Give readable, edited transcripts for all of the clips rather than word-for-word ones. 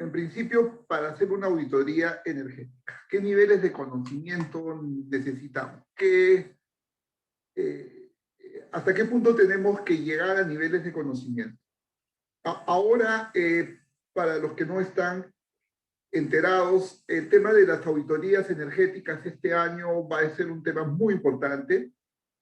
en principio, para hacer una auditoría energética, ¿qué niveles de conocimiento necesitamos? ¿Hasta qué punto tenemos que llegar a niveles de conocimiento? Ahora, para los que no están enterados, el tema de las auditorías energéticas este año va a ser un tema muy importante.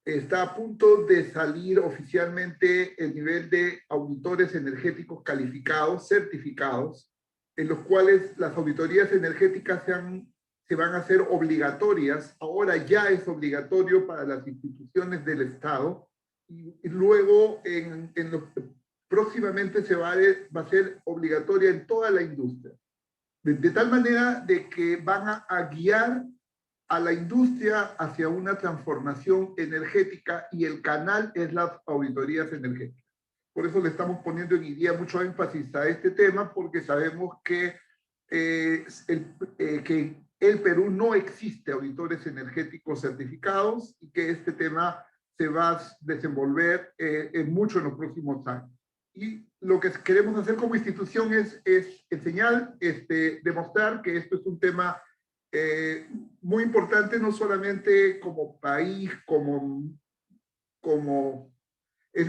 Está a punto de salir oficialmente el nivel de auditores energéticos calificados, certificados, en los cuales las auditorías energéticas se van a hacer obligatorias. Ahora ya es obligatorio para las instituciones del Estado y luego próximamente va a ser obligatoria en toda la industria. De tal manera de que van a guiar a la industria hacia una transformación energética y el canal es las auditorías energéticas. Por eso le estamos poniendo en día mucho énfasis a este tema, porque sabemos que en el Perú no existe auditores energéticos certificados y que este tema se va a desenvolver mucho en los próximos años. Y lo que queremos hacer como institución es enseñar, demostrar que esto es un tema muy importante, no solamente como país, es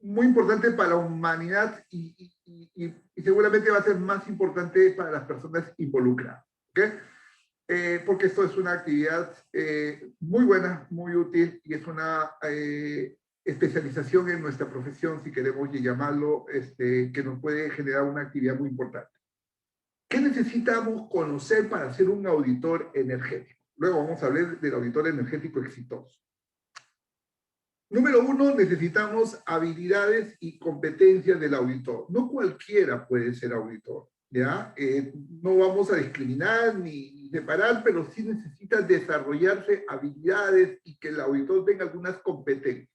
muy importante para la humanidad y seguramente va a ser más importante para las personas involucradas. ¿Okay? Porque esto es una actividad muy buena, muy útil y es una especialización en nuestra profesión, si queremos llamarlo, que nos puede generar una actividad muy importante. ¿Qué necesitamos conocer para ser un auditor energético? Luego vamos a hablar del auditor energético exitoso. Número uno, necesitamos habilidades y competencias del auditor. No cualquiera puede ser auditor, ¿ya? No vamos a discriminar ni separar, pero sí necesita desarrollarse habilidades y que el auditor tenga algunas competencias.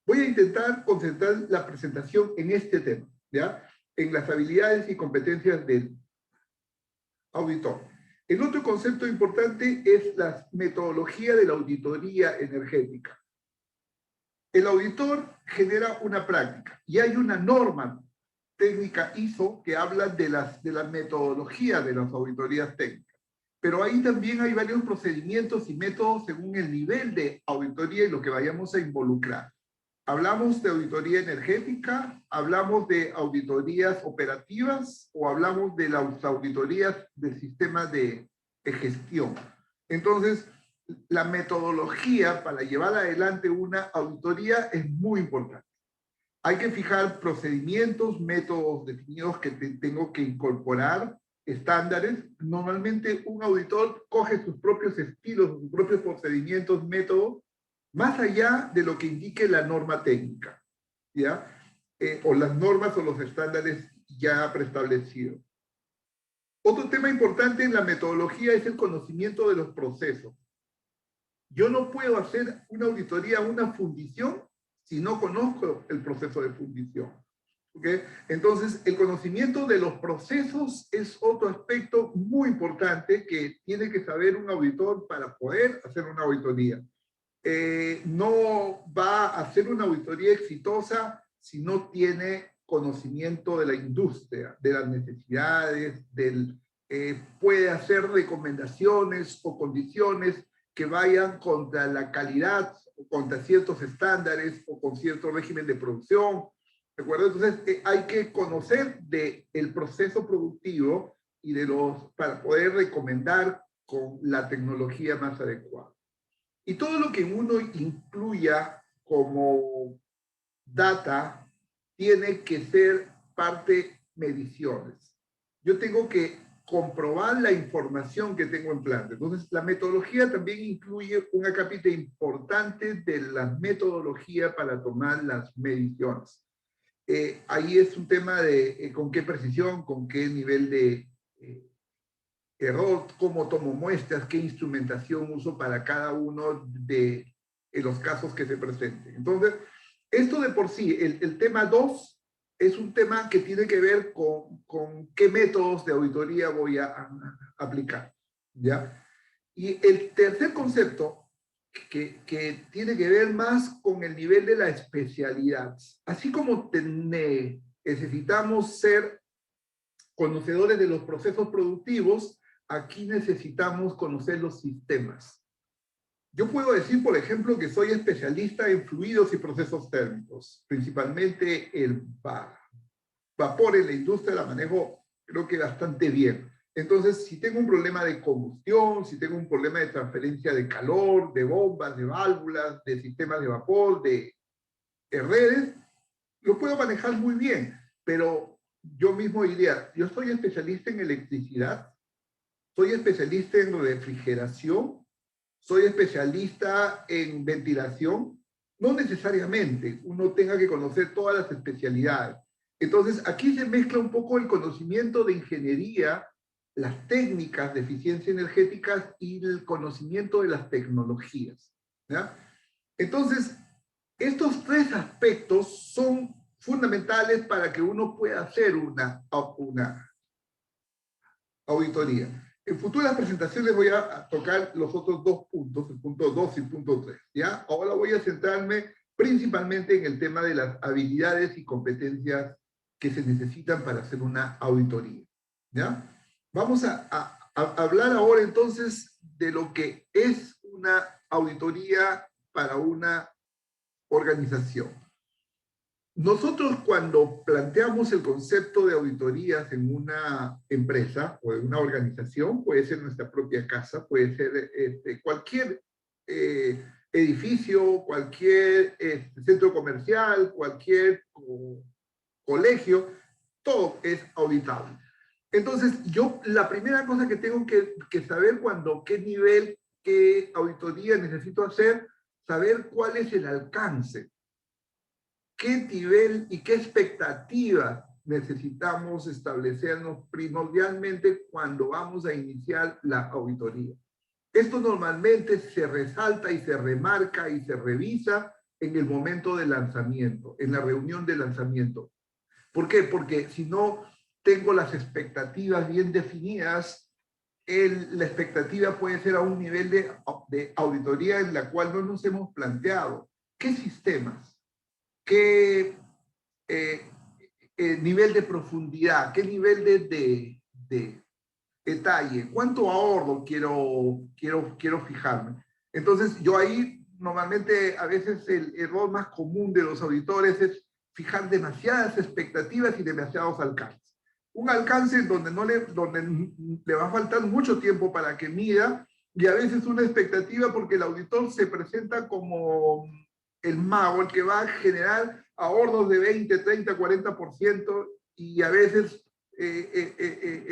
Voy a intentar concentrar la presentación en este tema, ¿ya? En las habilidades y competencias del auditor. El otro concepto importante es la metodología de la auditoría energética. El auditor genera una práctica y hay una norma técnica ISO que habla de la metodología de las auditorías técnicas. Pero ahí también hay varios procedimientos y métodos según el nivel de auditoría y lo que vayamos a involucrar. ¿Hablamos de auditoría energética? ¿Hablamos de auditorías operativas? ¿O hablamos de las auditorías de sistemas de gestión? Entonces, la metodología para llevar adelante una auditoría es muy importante. Hay que fijar procedimientos, métodos definidos que tengo que incorporar, estándares. Normalmente un auditor coge sus propios estilos, sus propios procedimientos, métodos, más allá de lo que indique la norma técnica, ¿ya? O las normas o los estándares ya preestablecidos. Otro tema importante en la metodología es el conocimiento de los procesos. Yo no puedo hacer una auditoría, una fundición, si no conozco el proceso de fundición. ¿Okay? Entonces, el conocimiento de los procesos es otro aspecto muy importante que tiene que saber un auditor para poder hacer una auditoría. No va a hacer una auditoría exitosa si no tiene conocimiento de la industria, de las necesidades, puede hacer recomendaciones o condiciones que vayan contra la calidad, o contra ciertos estándares o con cierto régimen de producción. ¿De acuerdo? Entonces, hay que conocer del proceso productivo y para poder recomendar con la tecnología más adecuada. Y todo lo que uno incluya como data tiene que ser parte mediciones. Yo tengo que comprobar la información que tengo en planta. Entonces, la metodología también incluye un acápite importante de la metodología para tomar las mediciones. Ahí es un tema de con qué precisión, con qué nivel de error, cómo tomo muestras, qué instrumentación uso para cada uno de los casos que se presenten. Entonces, esto de por sí, el tema 2 es un tema que tiene que ver con qué métodos de auditoría voy a aplicar, ¿ya? Y el tercer concepto, que tiene que ver más con el nivel de la especialidad. Así como necesitamos conocedores de los procesos productivos, aquí necesitamos conocer los sistemas. Yo puedo decir, por ejemplo, que soy especialista en fluidos y procesos térmicos, principalmente el vapor en la industria la manejo creo que bastante bien. Entonces, si tengo un problema de combustión, si tengo un problema de transferencia de calor, de bombas, de válvulas, de sistemas de vapor, de redes, lo puedo manejar muy bien, pero yo mismo diría, yo soy especialista en electricidad, soy especialista en refrigeración, soy especialista en ventilación. No necesariamente uno tenga que conocer todas las especialidades. Entonces, aquí se mezcla un poco el conocimiento de ingeniería, las técnicas de eficiencia energética y el conocimiento de las tecnologías, ¿ya? Entonces, estos tres aspectos son fundamentales para que uno pueda hacer una auditoría. En futuras presentaciones voy a tocar los otros dos puntos, el punto 2 y el punto 3, ¿ya? Ahora voy a centrarme principalmente en el tema de las habilidades y competencias que se necesitan para hacer una auditoría, ¿ya? Vamos a hablar ahora entonces de lo que es una auditoría para una organización. Nosotros cuando planteamos el concepto de auditorías en una empresa o en una organización, puede ser nuestra propia casa, puede ser cualquier edificio, cualquier centro comercial, cualquier colegio, todo es auditable. Entonces, yo la primera cosa que tengo que saber qué nivel, qué auditoría necesito hacer, saber cuál es el alcance. ¿Qué nivel y qué expectativas necesitamos establecernos primordialmente cuando vamos a iniciar la auditoría? Esto normalmente se resalta y se remarca y se revisa en el momento del lanzamiento, en la reunión de lanzamiento. ¿Por qué? Porque si no tengo las expectativas bien definidas, la expectativa puede ser a un nivel de auditoría en la cual no nos hemos planteado. ¿Qué sistemas? ¿Qué nivel de profundidad? ¿Qué nivel de detalle? ¿Cuánto ahorro quiero fijarme? Entonces, yo ahí normalmente a veces el error más común de los auditores es fijar demasiadas expectativas y demasiados alcances. Un alcance donde le va a faltar mucho tiempo para que mida, y a veces una expectativa porque el auditor se presenta como el mago, el que va a generar ahorros de 20, 30, 40%, y a veces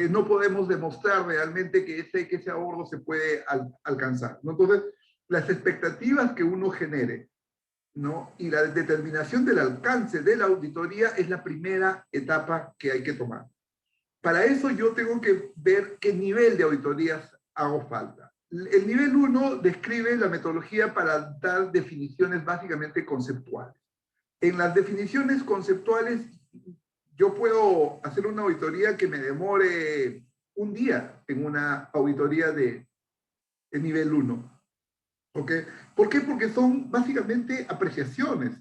no podemos demostrar realmente que ese ahorro se puede alcanzar, ¿no? Entonces, las expectativas que uno genere, ¿no? Y la determinación del alcance de la auditoría es la primera etapa que hay que tomar. Para eso yo tengo que ver qué nivel de auditorías hago falta. El nivel 1 describe la metodología para dar definiciones básicamente conceptuales. En las definiciones conceptuales, yo puedo hacer una auditoría que me demore un día en una auditoría de nivel 1. ¿Ok? ¿Por qué? Porque son básicamente apreciaciones,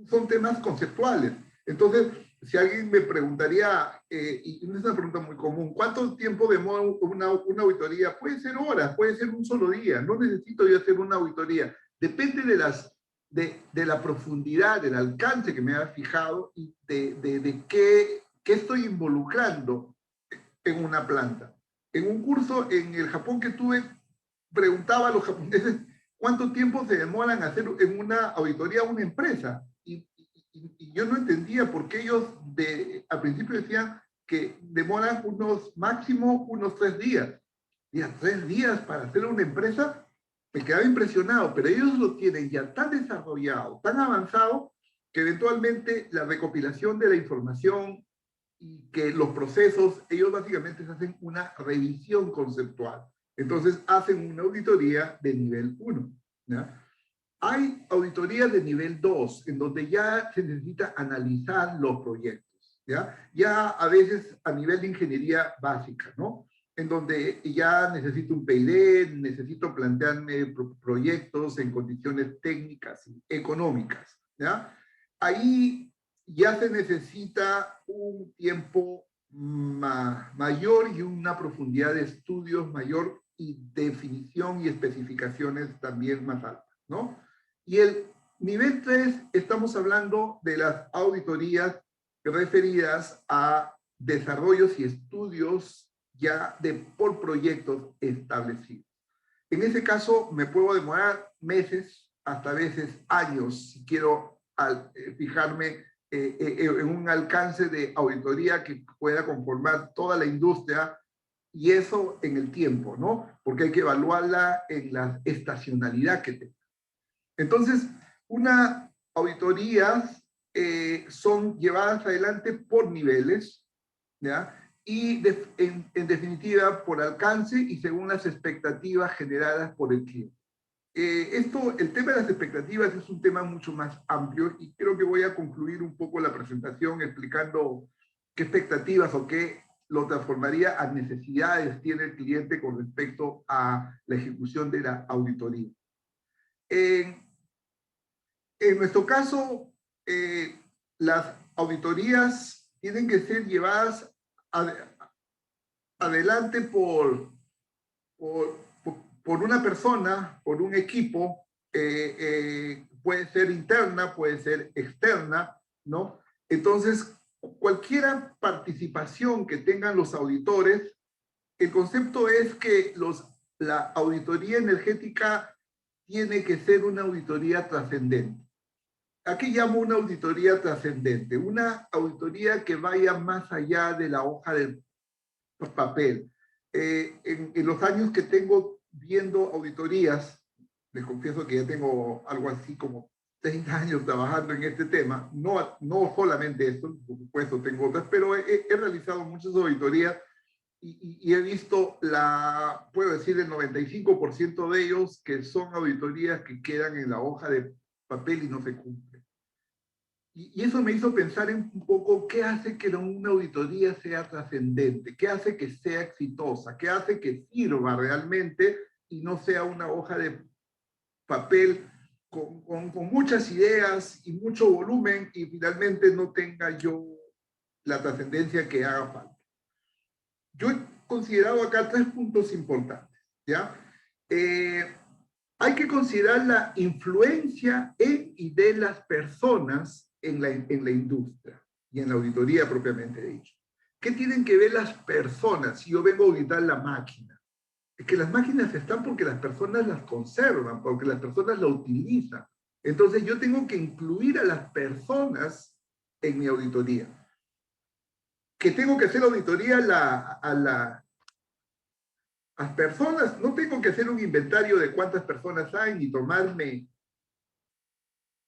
son temas conceptuales. Entonces, si alguien me preguntaría, y no es una pregunta muy común, ¿cuánto tiempo demora una auditoría? Puede ser horas, puede ser un solo día, no necesito yo hacer una auditoría. Depende de la profundidad, del alcance que me haya fijado y de qué estoy involucrando en una planta. En un curso en el Japón que tuve, preguntaba a los japoneses cuánto tiempo se demoran hacer en una auditoría a una empresa. Y yo no entendía por qué ellos al principio decían que demoran máximo unos 3 días. Y a 3 días para hacer una empresa, me quedaba impresionado, pero ellos lo tienen ya tan desarrollado, tan avanzado, que eventualmente la recopilación de la información y que los procesos, ellos básicamente hacen una revisión conceptual. Entonces hacen una auditoría de nivel 1, ¿ya? Hay auditorías de nivel 2, en donde ya se necesita analizar los proyectos, ¿ya? Ya a veces a nivel de ingeniería básica, ¿no? En donde ya necesito un PID, necesito plantearme proyectos en condiciones técnicas y económicas, ¿ya? Ahí ya se necesita un tiempo mayor y una profundidad de estudios mayor y definición y especificaciones también más altas, ¿no? Y el nivel 3, estamos hablando de las auditorías referidas a desarrollos y estudios ya por proyectos establecidos. En ese caso me puedo demorar meses, hasta veces años, si quiero fijarme en un alcance de auditoría que pueda conformar toda la industria, y eso en el tiempo, ¿no? Porque hay que evaluarla en la estacionalidad que tenga. Entonces, unas auditorías son llevadas adelante por niveles, ¿ya? Y en definitiva por alcance y según las expectativas generadas por el cliente. El tema de las expectativas es un tema mucho más amplio y creo que voy a concluir un poco la presentación explicando qué expectativas o qué lo transformaría a necesidades tiene el cliente con respecto a la ejecución de la auditoría. En nuestro caso, las auditorías tienen que ser llevadas adelante por una persona, por un equipo, puede ser interna, puede ser externa, ¿no? Entonces, cualquier participación que tengan los auditores, el concepto es que la auditoría energética tiene que ser una auditoría trascendente. ¿A qué llamo una auditoría trascendente? Una auditoría que vaya más allá de la hoja de papel. En los años que tengo viendo auditorías, les confieso que ya tengo algo así como 30 años trabajando en este tema, no solamente esto, por supuesto tengo otras, pero he realizado muchas auditorías y he visto puedo decir el 95% de ellos que son auditorías que quedan en la hoja de papel y no se cumplen. Y eso me hizo pensar en un poco qué hace que una auditoría sea trascendente, qué hace que sea exitosa, qué hace que sirva realmente y no sea una hoja de papel con muchas ideas y mucho volumen y finalmente no tenga yo la trascendencia que haga falta. Yo he considerado acá 3 puntos importantes, ¿ya? Hay que considerar la influencia en y de las personas en la industria y en la auditoría propiamente dicho. ¿Qué tienen que ver las personas si yo vengo a auditar la máquina? Es que las máquinas están porque las personas las conservan, porque las personas la utilizan. Entonces yo tengo que incluir a las personas en mi auditoría. Que tengo que hacer auditoría a las personas, no tengo que hacer un inventario de cuántas personas hay ni tomarme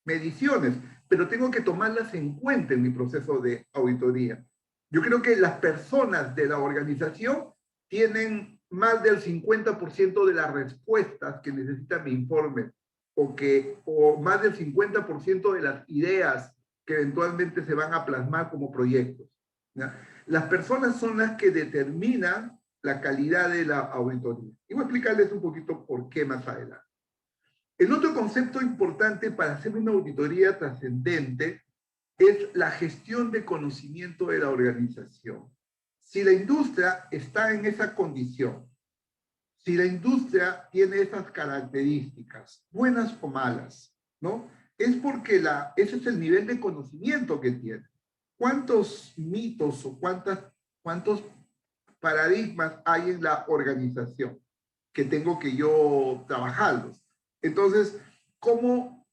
mediciones, pero tengo que tomarlas en cuenta en mi proceso de auditoría. Yo creo que las personas de la organización tienen más del 50% de las respuestas que necesita mi informe o más del 50% de las ideas que eventualmente se van a plasmar como proyectos, ¿ya? Las personas son las que determinan la calidad de la auditoría. Y voy a explicarles un poquito por qué más adelante. El otro concepto importante para hacer una auditoría trascendente es la gestión de conocimiento de la organización. Si la industria está en esa condición, si la industria tiene esas características, buenas o malas, ¿no? Es porque ese es el nivel de conocimiento que tiene. ¿Cuántos mitos o cuántos paradigmas hay en la organización que tengo que yo trabajarlos? Entonces, ¿cómo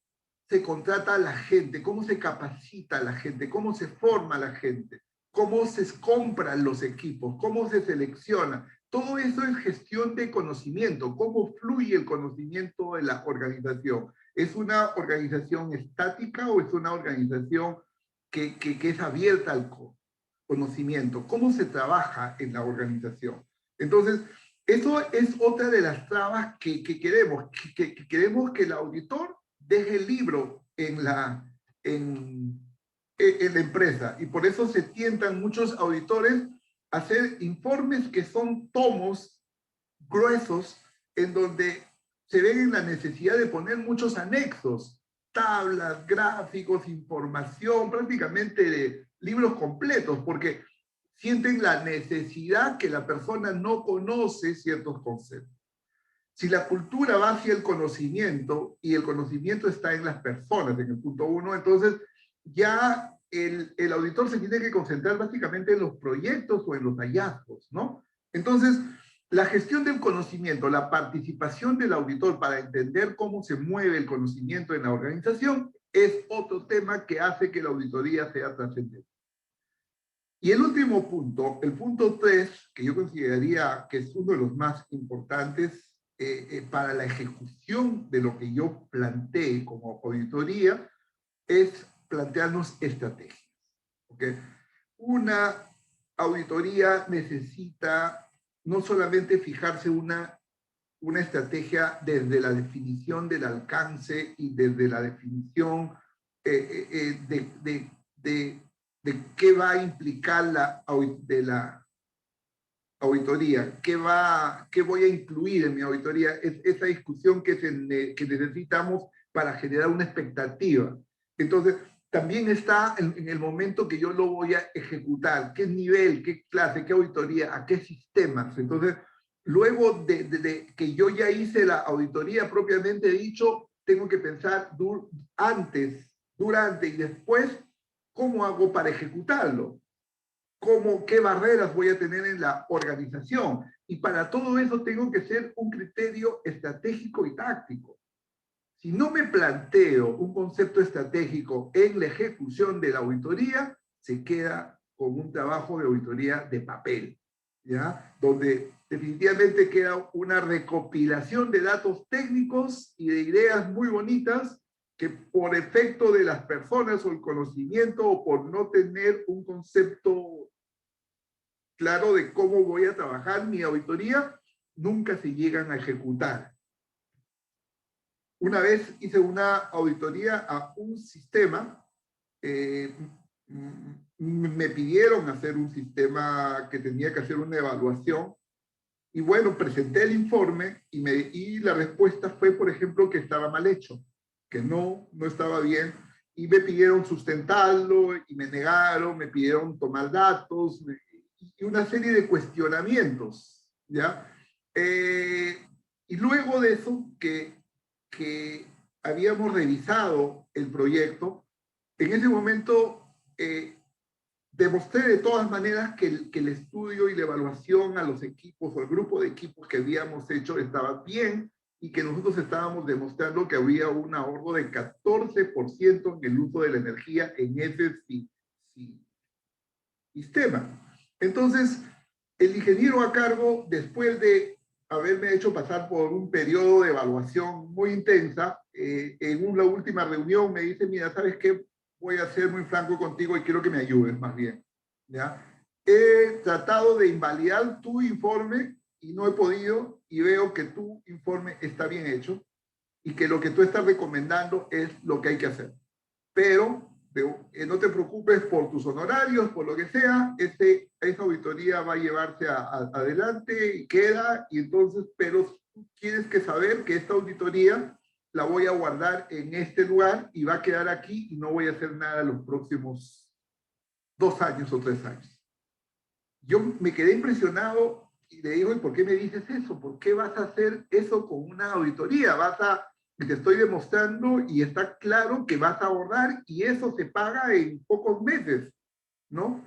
se contrata a la gente? ¿Cómo se capacita a la gente? ¿Cómo se forma a la gente? ¿Cómo se compran los equipos? ¿Cómo se selecciona? Todo eso es gestión de conocimiento. ¿Cómo fluye el conocimiento de la organización? ¿Es una organización estática o es una organización que es abierta al conocimiento? ¿Cómo se trabaja en la organización? Entonces, eso es otra de las trabas que queremos. Queremos que el auditor deje el libro en la empresa. Y por eso se tientan muchos auditores a hacer informes que son tomos gruesos en donde se ve la necesidad de poner muchos anexos, tablas, gráficos, información, prácticamente de libros completos, porque sienten la necesidad que la persona no conoce ciertos conceptos. Si la cultura va hacia el conocimiento y el conocimiento está en las personas, en el punto 1, entonces ya el auditor se tiene que concentrar básicamente en los proyectos o en los hallazgos, ¿no? Entonces, la gestión del conocimiento, la participación del auditor para entender cómo se mueve el conocimiento en la organización es otro tema que hace que la auditoría sea trascendente. Y el último punto, el punto 3, que yo consideraría que es uno de los más importantes para la ejecución de lo que yo planteé como auditoría, es plantearnos estrategias. ¿Okay? Una auditoría necesita no solamente fijarse una estrategia desde la definición del alcance y desde la definición de qué va a implicar la auditoría, qué voy a incluir en mi auditoría, es esa discusión que necesitamos para generar una expectativa. Entonces, también está en el momento que yo lo voy a ejecutar, qué nivel, qué clase, qué auditoría, a qué sistemas. Entonces, luego de que yo ya hice la auditoría propiamente dicho, tengo que pensar antes, durante y después, ¿cómo hago para ejecutarlo? ¿Qué barreras voy a tener en la organización? Y para todo eso tengo que ser un criterio estratégico y táctico. Si no me planteo un concepto estratégico en la ejecución de la auditoría, se queda con un trabajo de auditoría de papel, ¿ya? Donde definitivamente queda una recopilación de datos técnicos y de ideas muy bonitas que por efecto de las personas o el conocimiento o por no tener un concepto claro de cómo voy a trabajar mi auditoría, nunca se llegan a ejecutar. Una vez hice una auditoría a un sistema, me pidieron hacer un sistema que tenía que hacer una evaluación, y bueno, presenté el informe y la respuesta fue, por ejemplo, que estaba mal hecho, que no estaba bien, y me pidieron sustentarlo, y me negaron, me pidieron tomar datos, y una serie de cuestionamientos, ¿ya? Y luego de eso, que habíamos revisado el proyecto, en ese momento demostré de todas maneras que el estudio y la evaluación a los equipos o al grupo de equipos que habíamos hecho estaba bien y que nosotros estábamos demostrando que había un ahorro de 14% en el uso de la energía en ese sistema. Entonces, el ingeniero a cargo, después de haberme hecho pasar por un periodo de evaluación muy intensa, en una última reunión me dice, mira, ¿sabes qué? Voy a ser muy franco contigo y quiero que me ayudes más bien, ¿ya? He tratado de invalidar tu informe y no he podido, y veo que tu informe está bien hecho y que lo que tú estás recomendando es lo que hay que hacer. Pero no te preocupes por tus honorarios, por lo que sea, esa auditoría va a llevarse adelante y queda, y entonces, pero tienes que saber que esta auditoría la voy a guardar en este lugar y va a quedar aquí y no voy a hacer nada los próximos 2 años o 3 años. Yo me quedé impresionado y le digo, ¿y por qué me dices eso? ¿Por qué vas a hacer eso con una auditoría? Te estoy demostrando y está claro que vas a ahorrar y eso se paga en pocos meses, ¿no?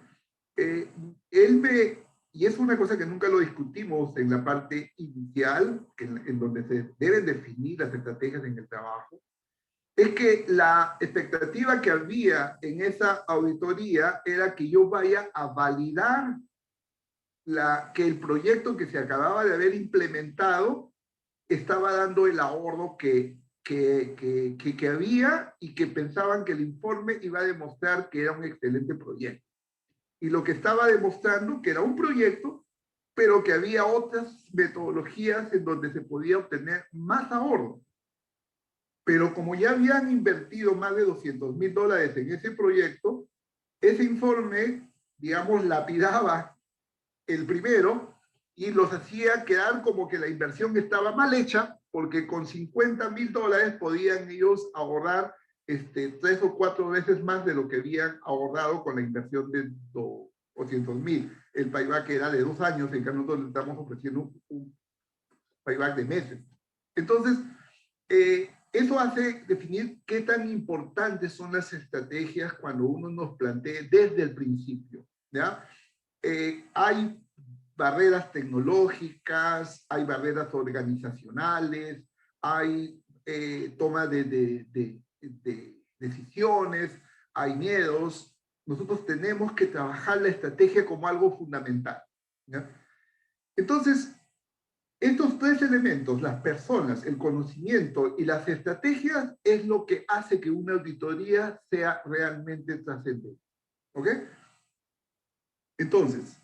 Y es una cosa que nunca lo discutimos en la parte inicial, en donde se deben definir las estrategias en el trabajo, es que la expectativa que había en esa auditoría era que yo vaya a validar que el proyecto que se acababa de haber implementado estaba dando el ahorro que había y que pensaban que el informe iba a demostrar que era un excelente proyecto. Y lo que estaba demostrando que era un proyecto, pero que había otras metodologías en donde se podía obtener más ahorro. Pero como ya habían invertido más de $200,000 en ese proyecto, ese informe, digamos, lapidaba el primero y los hacía quedar como que la inversión estaba mal hecha, porque con $50,000 podían ellos ahorrar 3 o 4 veces más de lo que habían ahorrado con la inversión de o 100.000. El payback era de 2 años, en cambio nosotros le estamos ofreciendo un payback de meses. Entonces, eso hace definir qué tan importantes son las estrategias cuando uno nos plantea desde el principio, ¿ya? Hay barreras tecnológicas, hay barreras organizacionales, hay toma de decisiones, hay miedos. Nosotros tenemos que trabajar la estrategia como algo fundamental, ¿ya? Entonces, estos 3 elementos, las personas, el conocimiento y las estrategias, es lo que hace que una auditoría sea realmente trascendente. ¿Ok? Entonces,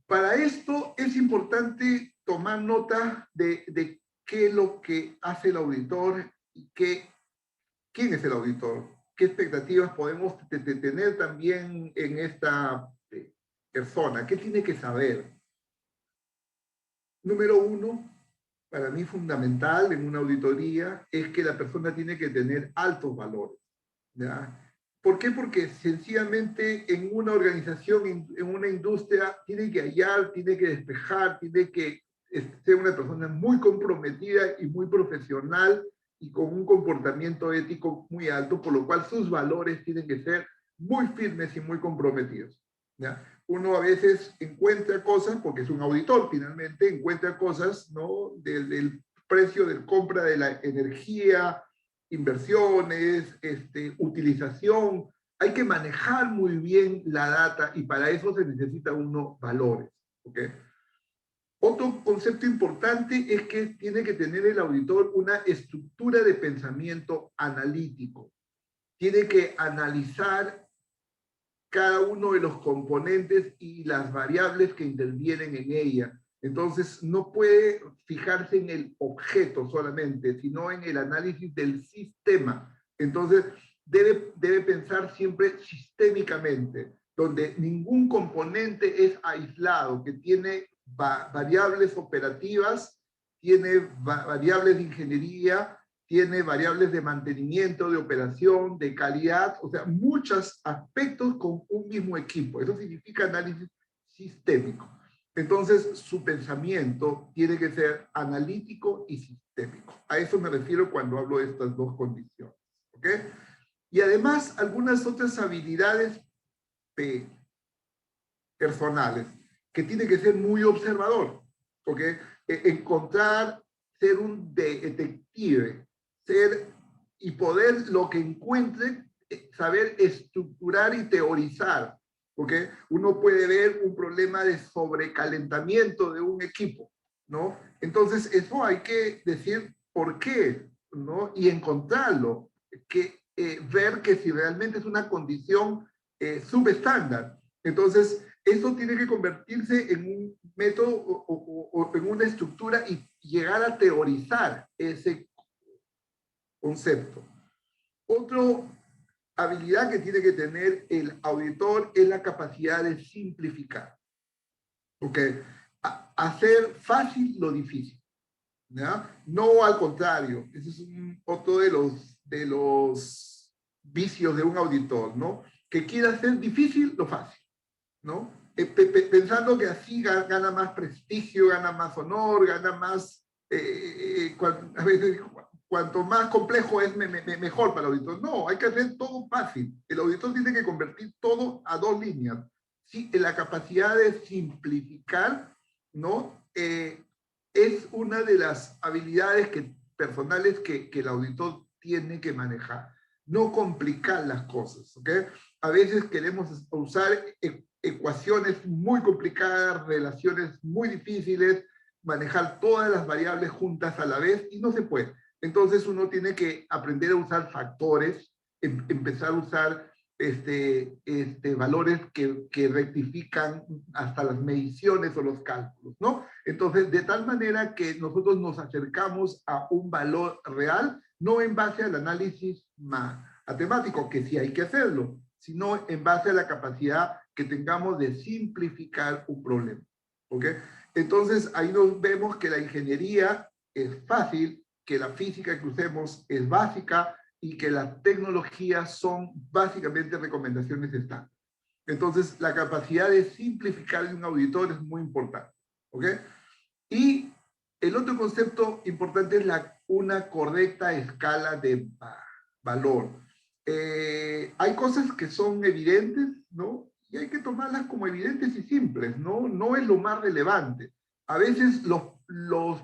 para esto es importante tomar nota de qué es lo que hace el auditor y quién es el auditor, qué expectativas podemos tener también en esta persona, qué tiene que saber. Número 1, para mí fundamental en una auditoría, es que la persona tiene que tener altos valores, ¿ya? ¿Por qué? Porque sencillamente en una organización, en una industria, tiene que hallar, tiene que despejar, tiene que ser una persona muy comprometida y muy profesional y con un comportamiento ético muy alto, por lo cual sus valores tienen que ser muy firmes y muy comprometidos, ¿ya? Uno a veces encuentra cosas, porque es un auditor finalmente, encuentra cosas, ¿no? Del precio de compra de la energía, inversiones, utilización. Hay que manejar muy bien la data y para eso se necesita unos valores, ¿ok? Otro concepto importante es que tiene que tener el auditor una estructura de pensamiento analítico. Tiene que analizar cada uno de los componentes y las variables que intervienen en ella. Entonces, no puede fijarse en el objeto solamente, sino en el análisis del sistema. Entonces, debe pensar siempre sistémicamente, donde ningún componente es aislado, que tiene variables operativas, tiene variables de ingeniería, tiene variables de mantenimiento, de operación, de calidad, o sea, muchos aspectos con un mismo equipo. Eso significa análisis sistémico. Entonces, su pensamiento tiene que ser analítico y sistémico. A eso me refiero cuando hablo de estas 2 condiciones. ¿Ok? Y además, algunas otras habilidades personales, que tiene que ser muy observador. ¿Ok? Encontrar, ser un detective, ser y poder lo que encuentre, saber estructurar y teorizar, porque uno puede ver un problema de sobrecalentamiento de un equipo, ¿no? Entonces, eso hay que decir por qué, ¿no? Y encontrarlo, ver que si realmente es una condición subestándar. Entonces, eso tiene que convertirse en un método o en una estructura y llegar a teorizar ese concepto. Otra habilidad que tiene que tener el auditor es la capacidad de simplificar. ¿Ok? Hacer fácil lo difícil, ¿ya? No al contrario. Ese es otro de los vicios de un auditor, ¿no? Que quiere hacer difícil lo fácil, ¿no? Pensando que así gana más prestigio, gana más honor, gana más, a veces, cuanto más complejo es, mejor para el auditor. No, hay que hacer todo fácil. El auditor tiene que convertir todo a 2 líneas. Sí, la capacidad de simplificar, ¿no? Es una de las habilidades personales que el auditor tiene que manejar. No complicar las cosas, ¿ok? A veces queremos usar ecuaciones muy complicadas, relaciones muy difíciles, manejar todas las variables juntas a la vez y no se puede. Entonces uno tiene que aprender a usar factores, empezar a usar valores que rectifican hasta las mediciones o los cálculos, ¿no? Entonces, de tal manera que nosotros nos acercamos a un valor real, no en base al análisis matemático, que sí hay que hacerlo, sino en base a la capacidad que tengamos de simplificar un problema. ¿Ok? Entonces, ahí nos vemos que la ingeniería es fácil, que la física que usemos es básica y que las tecnologías son básicamente recomendaciones estándar. Entonces, la capacidad de simplificar un auditor es muy importante. ¿Ok? Y el otro concepto importante es una correcta escala de valor. Hay cosas que son evidentes, ¿no? Y hay que tomarlas como evidentes y simples, ¿no? No es lo más relevante. A veces los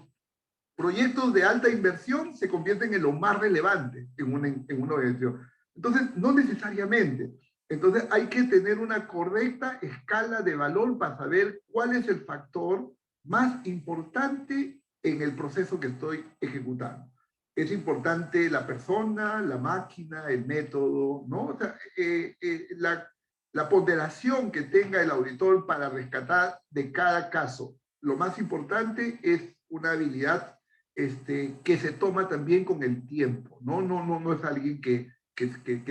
proyectos de alta inversión se convierten en lo más relevante en una inversión. Entonces, no necesariamente. Entonces, hay que tener una correcta escala de valor para saber cuál es el factor más importante en el proceso que estoy ejecutando. Es importante la persona, la máquina, el método, ¿no? O sea, la ponderación que tenga el auditor para rescatar de cada caso. Lo más importante es una habilidad que se toma también con el tiempo, no es alguien que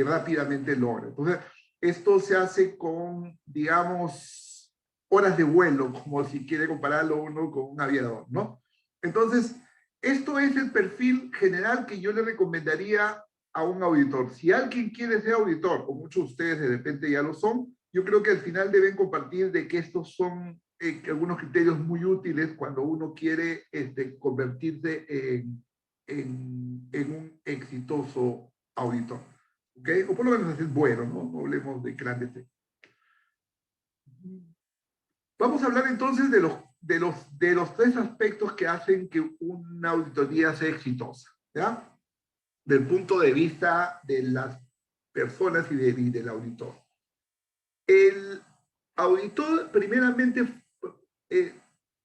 rápidamente logra. Entonces, esto se hace con, digamos, horas de vuelo, como si quiere compararlo uno con un aviador, ¿no? Entonces, esto es el perfil general que yo le recomendaría a un auditor. Si alguien quiere ser auditor, o muchos de ustedes de repente ya lo son, yo creo que al final deben compartir de que estos son algunos criterios muy útiles cuando uno quiere convertirse en un exitoso auditor. ¿Ok? O por lo menos es bueno, ¿no? No hablemos de grandes técnicos. Vamos a hablar entonces de los tres aspectos que hacen que una auditoría sea exitosa, ¿ya? Del punto de vista de las personas y del auditor. El auditor, primeramente,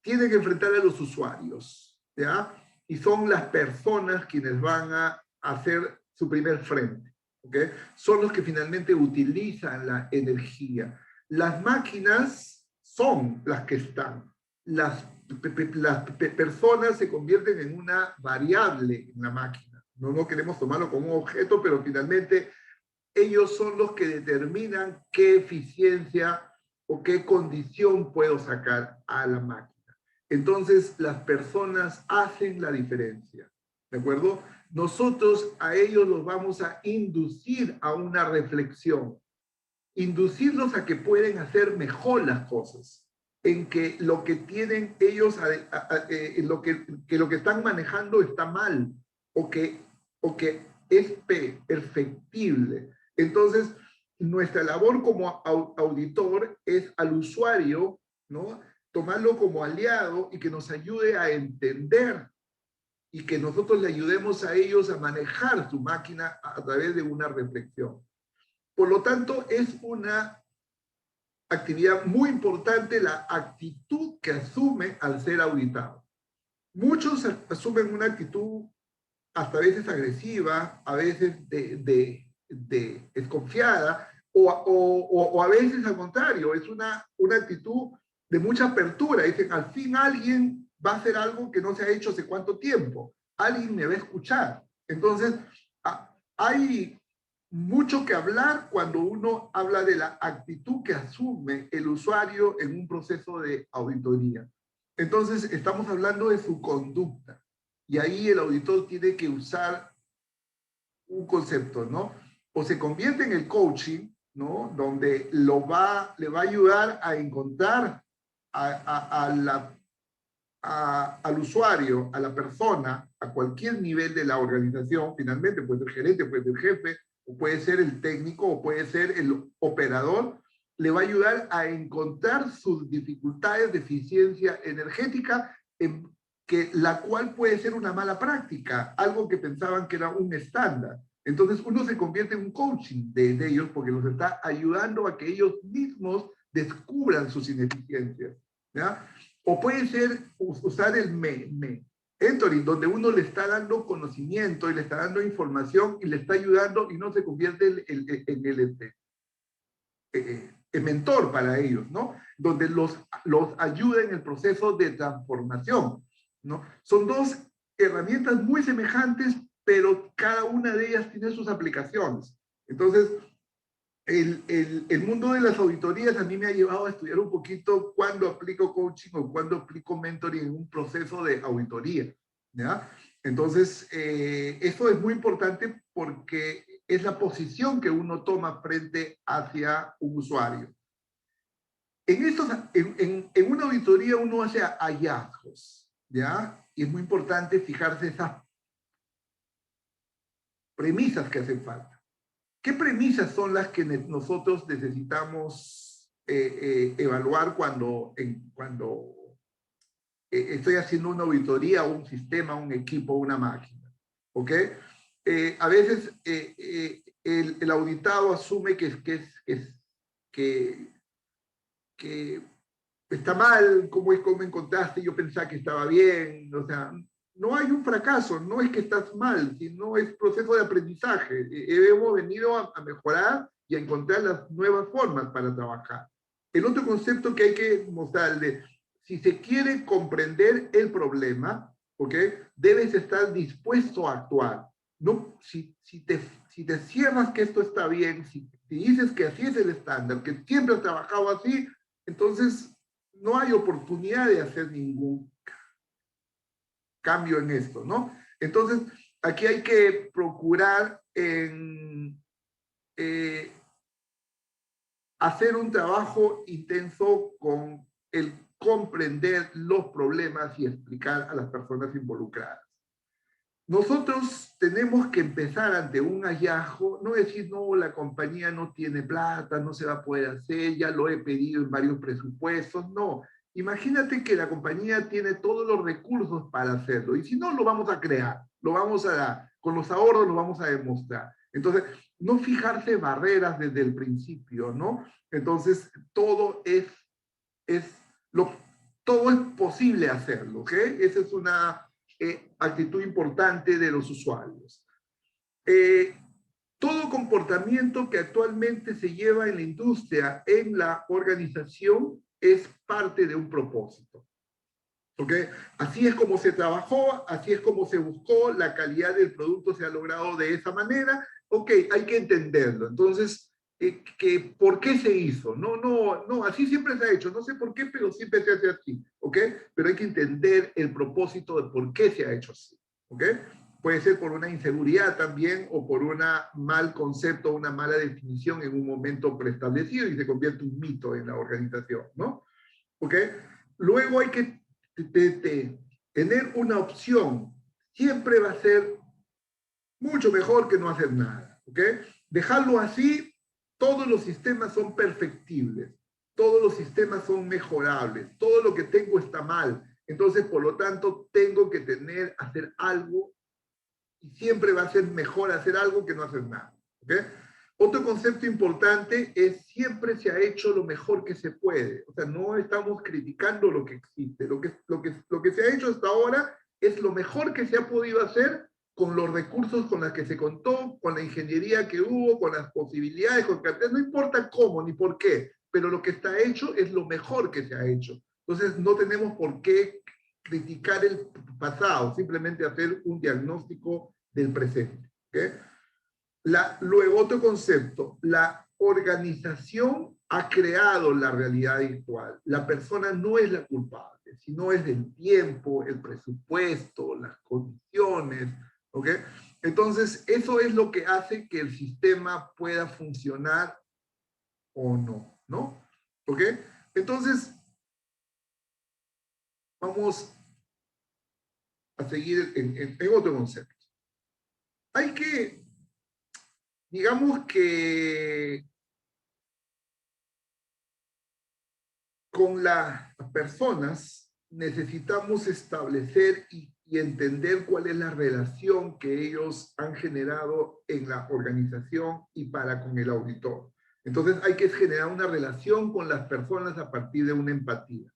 tiene que enfrentar a los usuarios, ¿ya? Y son las personas quienes van a hacer su primer frente, ¿ok? Son los que finalmente utilizan la energía. Las máquinas son las que están. Las personas se convierten en una variable en la máquina. No queremos tomarlo como un objeto, pero finalmente ellos son los que determinan qué eficiencia o qué condición puedo sacar a la máquina. Entonces, las personas hacen la diferencia, ¿de acuerdo? Nosotros a ellos los vamos a inducir a una reflexión, inducirlos a que pueden hacer mejor las cosas, en que lo que tienen ellos, en lo que están manejando está mal, o que es perfectible. Entonces, nuestra labor como auditor es al usuario, ¿no? Tomarlo como aliado y que nos ayude a entender y que nosotros le ayudemos a ellos a manejar su máquina a través de una reflexión. Por lo tanto, es una actividad muy importante la actitud que asume al ser auditado. Muchos asumen una actitud hasta a veces agresiva, a veces desconfiada, o a veces al contrario, es una actitud de mucha apertura. Dicen, al fin alguien va a hacer algo que no se ha hecho hace cuánto tiempo, alguien me va a escuchar. Entonces, hay mucho que hablar cuando uno habla de la actitud que asume el usuario en un proceso de auditoría. Entonces, estamos hablando de su conducta. Y ahí el auditor tiene que usar un concepto, ¿no? O se convierte en el coaching, ¿no? Donde le va a ayudar a encontrar al usuario, a la persona, a cualquier nivel de la organización, finalmente puede ser gerente, puede ser jefe, o puede ser el técnico, o puede ser el operador, le va a ayudar a encontrar sus dificultades de eficiencia energética, la cual puede ser una mala práctica, algo que pensaban que era un estándar. Entonces uno se convierte en un coaching de ellos porque los está ayudando a que ellos mismos descubran sus ineficiencias, ¿ya? O puede ser usar el mentoring, donde uno le está dando conocimiento y le está dando información y le está ayudando y no se convierte en el mentor para ellos, ¿no? Donde los ayuda en el proceso de transformación, ¿no? Son dos herramientas muy semejantes, pero cada una de ellas tiene sus aplicaciones. Entonces, el mundo de las auditorías a mí me ha llevado a estudiar un poquito cuándo aplico coaching o cuándo aplico mentoring en un proceso de auditoría, ¿ya? Entonces, eso es muy importante porque es la posición que uno toma frente hacia un usuario. En una auditoría uno hace hallazgos, ¿ya? Y es muy importante fijarse esas premisas que hacen falta. ¿Qué premisas son las que nosotros necesitamos evaluar cuando estoy haciendo una auditoría, un sistema, un equipo, una máquina? ¿Ok? A veces el auditado asume que está mal, ¿cómo me encontraste? Yo pensaba que estaba bien. O sea, no hay un fracaso, no es que estás mal, sino es proceso de aprendizaje. Hemos venido a mejorar y a encontrar las nuevas formas para trabajar. El otro concepto que hay que mostrarle, si se quiere comprender el problema, ¿ok? Debes estar dispuesto a actuar. No, si te cierras que esto está bien, si dices que así es el estándar, que siempre has trabajado así, entonces no hay oportunidad de hacer ningún cambio en esto, ¿no? Entonces, aquí hay que procurar hacer un trabajo intenso con el comprender los problemas y explicar a las personas involucradas. Nosotros tenemos que empezar ante un hallazgo, no decir, no, la compañía no tiene plata, no se va a poder hacer, ya lo he pedido en varios presupuestos, no. Imagínate que la compañía tiene todos los recursos para hacerlo, y si no, lo vamos a crear, con los ahorros lo vamos a demostrar. Entonces, no fijarse barreras desde el principio, ¿no? Entonces, todo es posible hacerlo, ¿ok? Esa es una actitud importante de los usuarios. Todo comportamiento que actualmente se lleva en la industria, en la organización, es parte de un propósito. ¿Ok? Así es como se trabajó, así es como se buscó, la calidad del producto se ha logrado de esa manera. Ok, hay que entenderlo. Entonces, ¿por qué se hizo? No, así siempre se ha hecho. No sé por qué, pero siempre se hace así. ¿Ok? Pero hay que entender el propósito de por qué se ha hecho así. ¿Ok? Puede ser por una inseguridad también o por un mal concepto, una mala definición en un momento preestablecido y se convierte en un mito en la organización, ¿no? ¿Ok? Luego hay que tener una opción. Siempre va a ser mucho mejor que no hacer nada. ¿Ok? Dejarlo así, todos los sistemas son perfectibles, todos los sistemas son mejorables, todo lo que tengo está mal. Entonces, por lo tanto, tengo que hacer algo y siempre va a ser mejor hacer algo que no hacer nada. ¿Ok? Otro concepto importante es siempre se ha hecho lo mejor que se puede. O sea, no estamos criticando lo que existe. Lo que se ha hecho hasta ahora es lo mejor que se ha podido hacer con los recursos con los que se contó, con la ingeniería que hubo, con las posibilidades, no importa cómo ni por qué, pero lo que está hecho es lo mejor que se ha hecho. Entonces, no tenemos por qué criticar el pasado, simplemente hacer un diagnóstico del presente. ¿Okay? Luego, otro concepto, la organización ha creado la realidad virtual. La persona no es la culpable, sino es el tiempo, el presupuesto, las condiciones, ¿ok? Entonces, eso es lo que hace que el sistema pueda funcionar o no, ¿no? ¿Ok? Entonces, vamos a seguir en otro concepto. Hay que, digamos que con las personas necesitamos establecer y entender cuál es la relación que ellos han generado en la organización y para con el auditor. Entonces hay que generar una relación con las personas a partir de una empatía.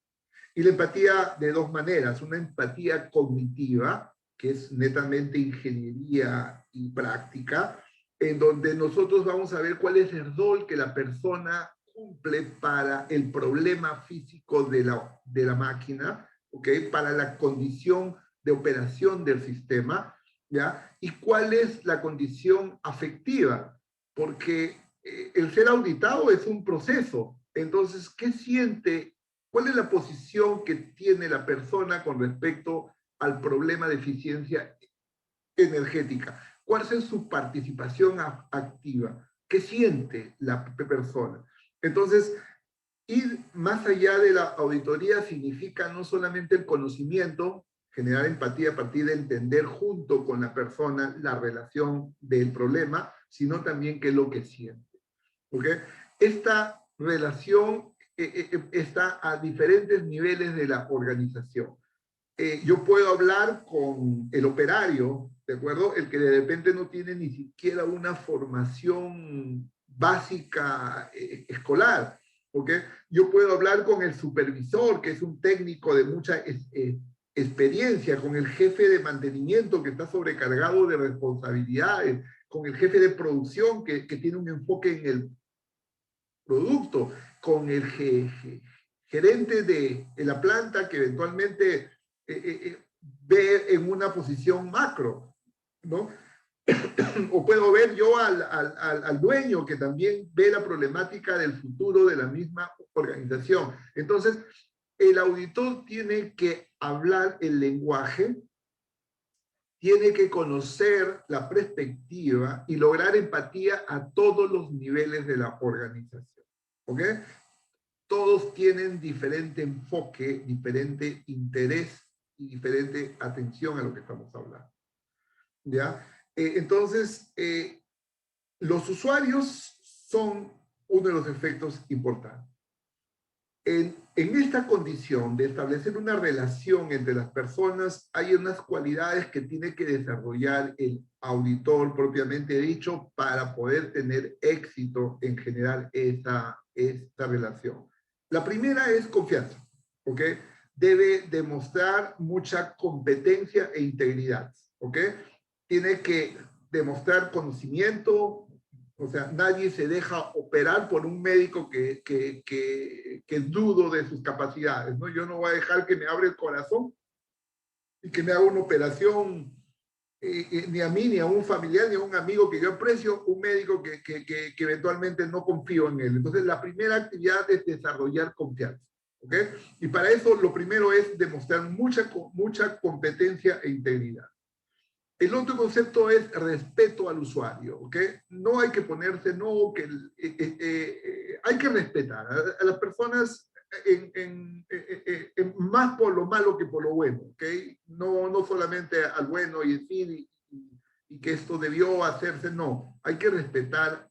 Y la empatía de dos maneras, una empatía cognitiva, que es netamente ingeniería y práctica, en donde nosotros vamos a ver cuál es el rol que la persona cumple para el problema físico de la máquina, ¿ok? Para la condición de operación del sistema, ¿ya? Y cuál es la condición afectiva, porque el ser auditado es un proceso. Entonces, ¿qué siente? ¿Cuál es la posición que tiene la persona con respecto al problema de eficiencia energética. ¿Cuál es su participación activa? ¿Qué siente la persona? Entonces, ir más allá de la auditoría significa no solamente el conocimiento, generar empatía a partir de entender junto con la persona la relación del problema, sino también qué es lo que siente. ¿Ok? Esta relación está a diferentes niveles de la organización. Yo puedo hablar con el operario, ¿de acuerdo? El que de repente no tiene ni siquiera una formación básica escolar, ¿ok? Yo puedo hablar con el supervisor, que es un técnico de mucha experiencia, con el jefe de mantenimiento, que está sobrecargado de responsabilidades, con el jefe de producción, que tiene un enfoque en el producto, con el gerente de la planta, que eventualmente ve en una posición macro, ¿no? O puedo ver yo al dueño que también ve la problemática del futuro de la misma organización. Entonces, el auditor tiene que hablar el lenguaje, tiene que conocer la perspectiva y lograr empatía a todos los niveles de la organización. ¿Ok? Todos tienen diferente enfoque, diferente interés y diferente atención a lo que estamos hablando. ¿Ya? Entonces, los usuarios son uno de los efectos importantes. En esta condición de establecer una relación entre las personas, hay unas cualidades que tiene que desarrollar el auditor propiamente dicho para poder tener éxito en generar esta relación. La primera es confianza, ¿ok? Debe demostrar mucha competencia e integridad, ¿ok? Tiene que demostrar conocimiento, o sea, nadie se deja operar por un médico que dudo de sus capacidades, ¿no? Yo no voy a dejar que me abra el corazón y que me haga una operación ni a mí, ni a un familiar, ni a un amigo que yo aprecio, un médico que eventualmente no confío en él. Entonces, la primera actividad es desarrollar confianza, ¿ok? Y para eso lo primero es demostrar mucha competencia e integridad. El otro concepto es respeto al usuario, ¿ok? No hay que ponerse, no, que hay que respetar a las personas más por lo malo que por lo bueno, ¿ok? No solamente al bueno y decir y que esto debió hacerse, no. Hay que respetar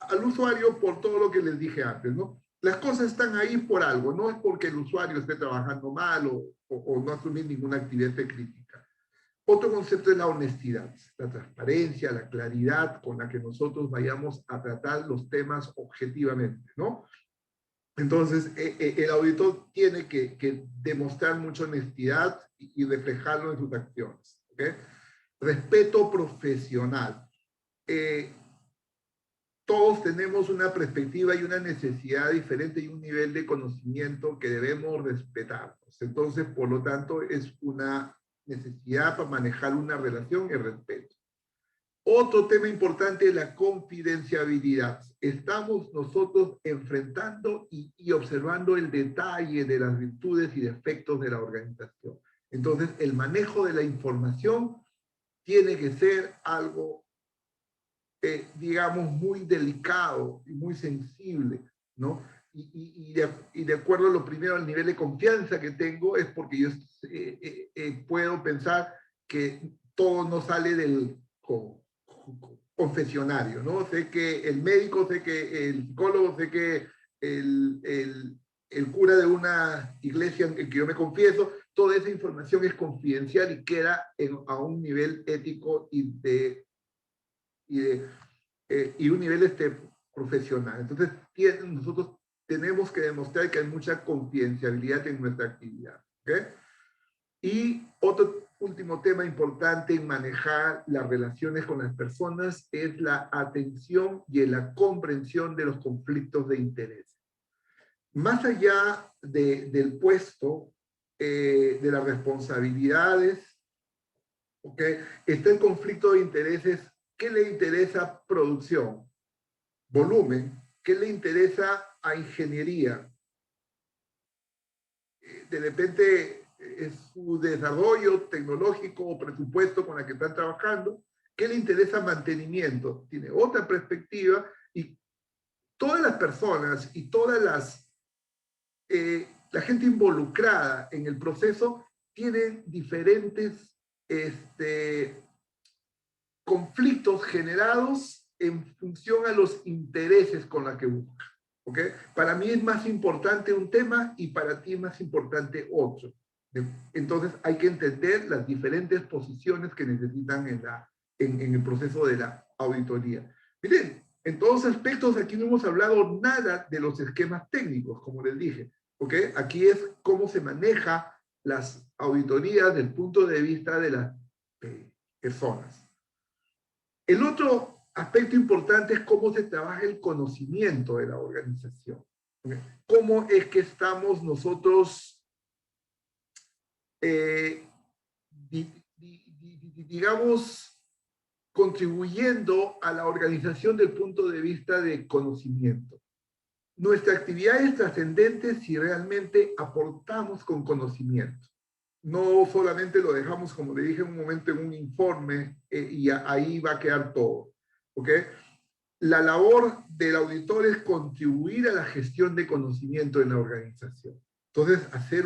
al usuario por todo lo que les dije antes, ¿no? Las cosas están ahí por algo, no es porque el usuario esté trabajando mal o no asumir ninguna actividad crítica. Otro concepto es la honestidad, la transparencia, la claridad con la que nosotros vayamos a tratar los temas objetivamente, ¿no? Entonces, el auditor tiene que demostrar mucha honestidad y reflejarlo en sus acciones, ¿ok? Respeto profesional. Todos tenemos una perspectiva y una necesidad diferente y un nivel de conocimiento que debemos respetarnos. Entonces, por lo tanto, es una necesidad para manejar una relación y respeto. Otro tema importante es la confidencialidad. Estamos nosotros enfrentando y observando el detalle de las virtudes y defectos de la organización. Entonces, el manejo de la información tiene que ser algo, digamos, muy delicado y muy sensible, ¿no? Y de acuerdo a lo primero, al nivel de confianza que tengo, es porque yo puedo pensar que todo no sale del confesionario, ¿no? Sé que el médico, sé que el psicólogo, sé que el cura de una iglesia en que yo me confieso, toda esa información es confidencial y queda a un nivel ético y un nivel profesional. Entonces, nosotros tenemos que demostrar que hay mucha confidencialidad en nuestra actividad. ¿Okay? Y otro último tema importante en manejar las relaciones con las personas es la atención y la comprensión de los conflictos de interés. Más allá del puesto, de las responsabilidades, ¿okay? Está el conflicto de intereses. ¿Qué le interesa producción? Volumen. ¿Qué le interesa a ingeniería? De repente es su desarrollo tecnológico o presupuesto con la que están trabajando, qué le interesa mantenimiento, tiene otra perspectiva, y todas las personas y la gente involucrada en el proceso tienen diferentes conflictos generados en función a los intereses con los que buscan. ¿Okay? Para mí es más importante un tema y para ti es más importante otro. Entonces hay que entender las diferentes posiciones que necesitan en el proceso de la auditoría. Miren, en todos aspectos aquí no hemos hablado nada de los esquemas técnicos, como les dije. ¿Okay? Aquí es cómo se maneja las auditorías desde el punto de vista de las personas. El otro aspecto importante es cómo se trabaja el conocimiento de la organización. ¿Okay? ¿Cómo es que estamos nosotros, digamos, contribuyendo a la organización desde el punto de vista de conocimiento? Nuestra actividad es trascendente si realmente aportamos con conocimiento. No solamente lo dejamos, como le dije en un momento, en un informe y ahí va a quedar todo. ¿Ok? La labor del auditor es contribuir a la gestión de conocimiento en la organización. Entonces, hacer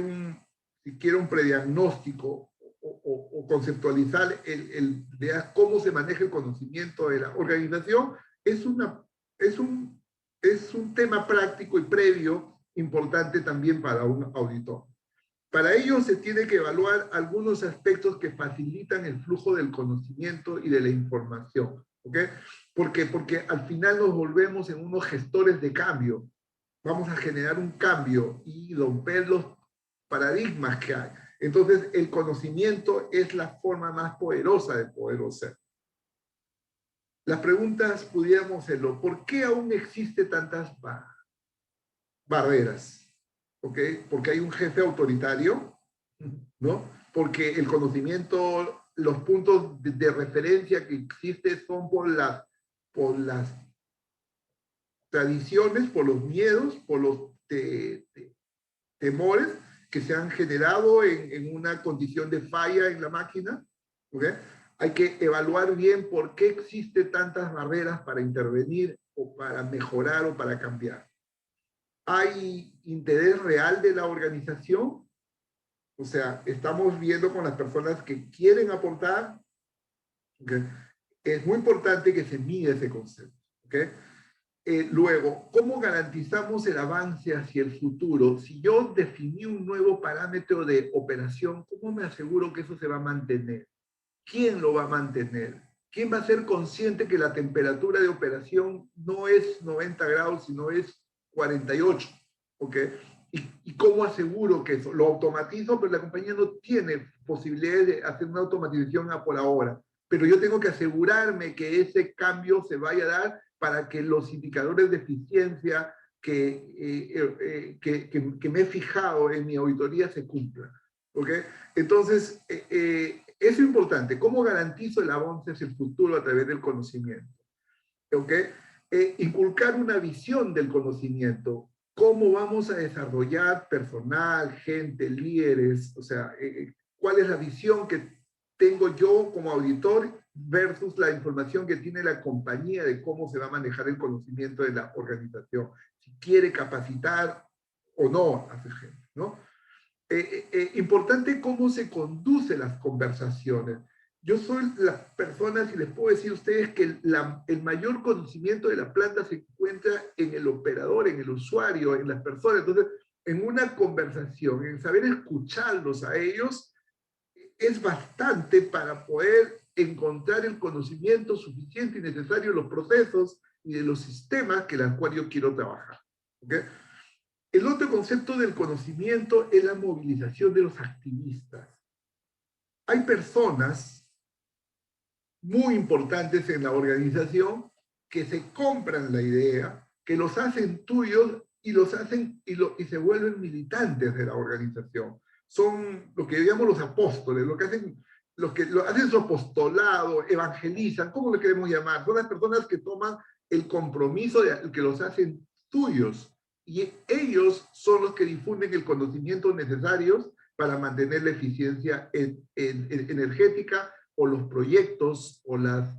si quiere, un prediagnóstico o conceptualizar cómo se maneja el conocimiento de la organización es un tema práctico y previo importante también para un auditor. Para ello se tiene que evaluar algunos aspectos que facilitan el flujo del conocimiento y de la información. ¿Ok? ¿Por qué? Porque al final nos volvemos en unos gestores de cambio. Vamos a generar un cambio y romper los paradigmas que hay. Entonces, el conocimiento es la forma más poderosa de poderlo hacer. Las preguntas pudiéramos hacerlo. ¿Por qué aún existe tantas barreras? ¿Ok? Porque hay un jefe autoritario, ¿no? Porque el conocimiento, los puntos de referencia que existen son por las tradiciones, por los miedos, por los temores que se han generado en una condición de falla en la máquina. ¿Okay? Hay que evaluar bien por qué existen tantas barreras para intervenir o para mejorar o para cambiar. ¿Hay interés real de la organización? O sea, estamos viendo con las personas que quieren aportar. ¿Okay? Es muy importante que se mida ese concepto. ¿Okay? Luego, ¿cómo garantizamos el avance hacia el futuro? Si yo definí un nuevo parámetro de operación, ¿cómo me aseguro que eso se va a mantener? ¿Quién lo va a mantener? ¿Quién va a ser consciente que la temperatura de operación no es 90 grados, sino es 48? ¿Ok? ¿Y cómo aseguro que eso? Lo automatizo, pero la compañía no tiene posibilidades de hacer una automatización por ahora. Pero yo tengo que asegurarme que ese cambio se vaya a dar para que los indicadores de eficiencia que me he fijado en mi auditoría se cumplan. ¿Ok? Entonces, eso es importante. ¿Cómo garantizo el avance hacia el futuro a través del conocimiento? ¿Ok? Inculcar una visión del conocimiento. ¿Cómo vamos a desarrollar personal, gente, líderes? O sea, ¿cuál es la visión que tengo yo como auditor versus la información que tiene la compañía de cómo se va a manejar el conocimiento de la organización? Si quiere capacitar o no a su gente, ¿no? Importante cómo se conducen las conversaciones. Yo soy las personas y les puedo decir a ustedes que el mayor conocimiento de la planta se encuentra en el operador, en el usuario, en las personas. Entonces, en una conversación, en saber escucharlos a ellos, es bastante para poder encontrar el conocimiento suficiente y necesario de los procesos y de los sistemas que los cuales yo quiero trabajar. ¿Okay? El otro concepto del conocimiento es la movilización de los activistas. Hay personas muy importantes en la organización que se compran la idea, que los hacen tuyos y se vuelven militantes de la organización. Son lo que llamamos los apóstoles, los que hacen su apostolado, evangelizan, ¿cómo le queremos llamar? Son las personas que toman el compromiso que los hacen tuyos. Y ellos son los que difunden el conocimiento necesario para mantener la eficiencia energética, o los proyectos o las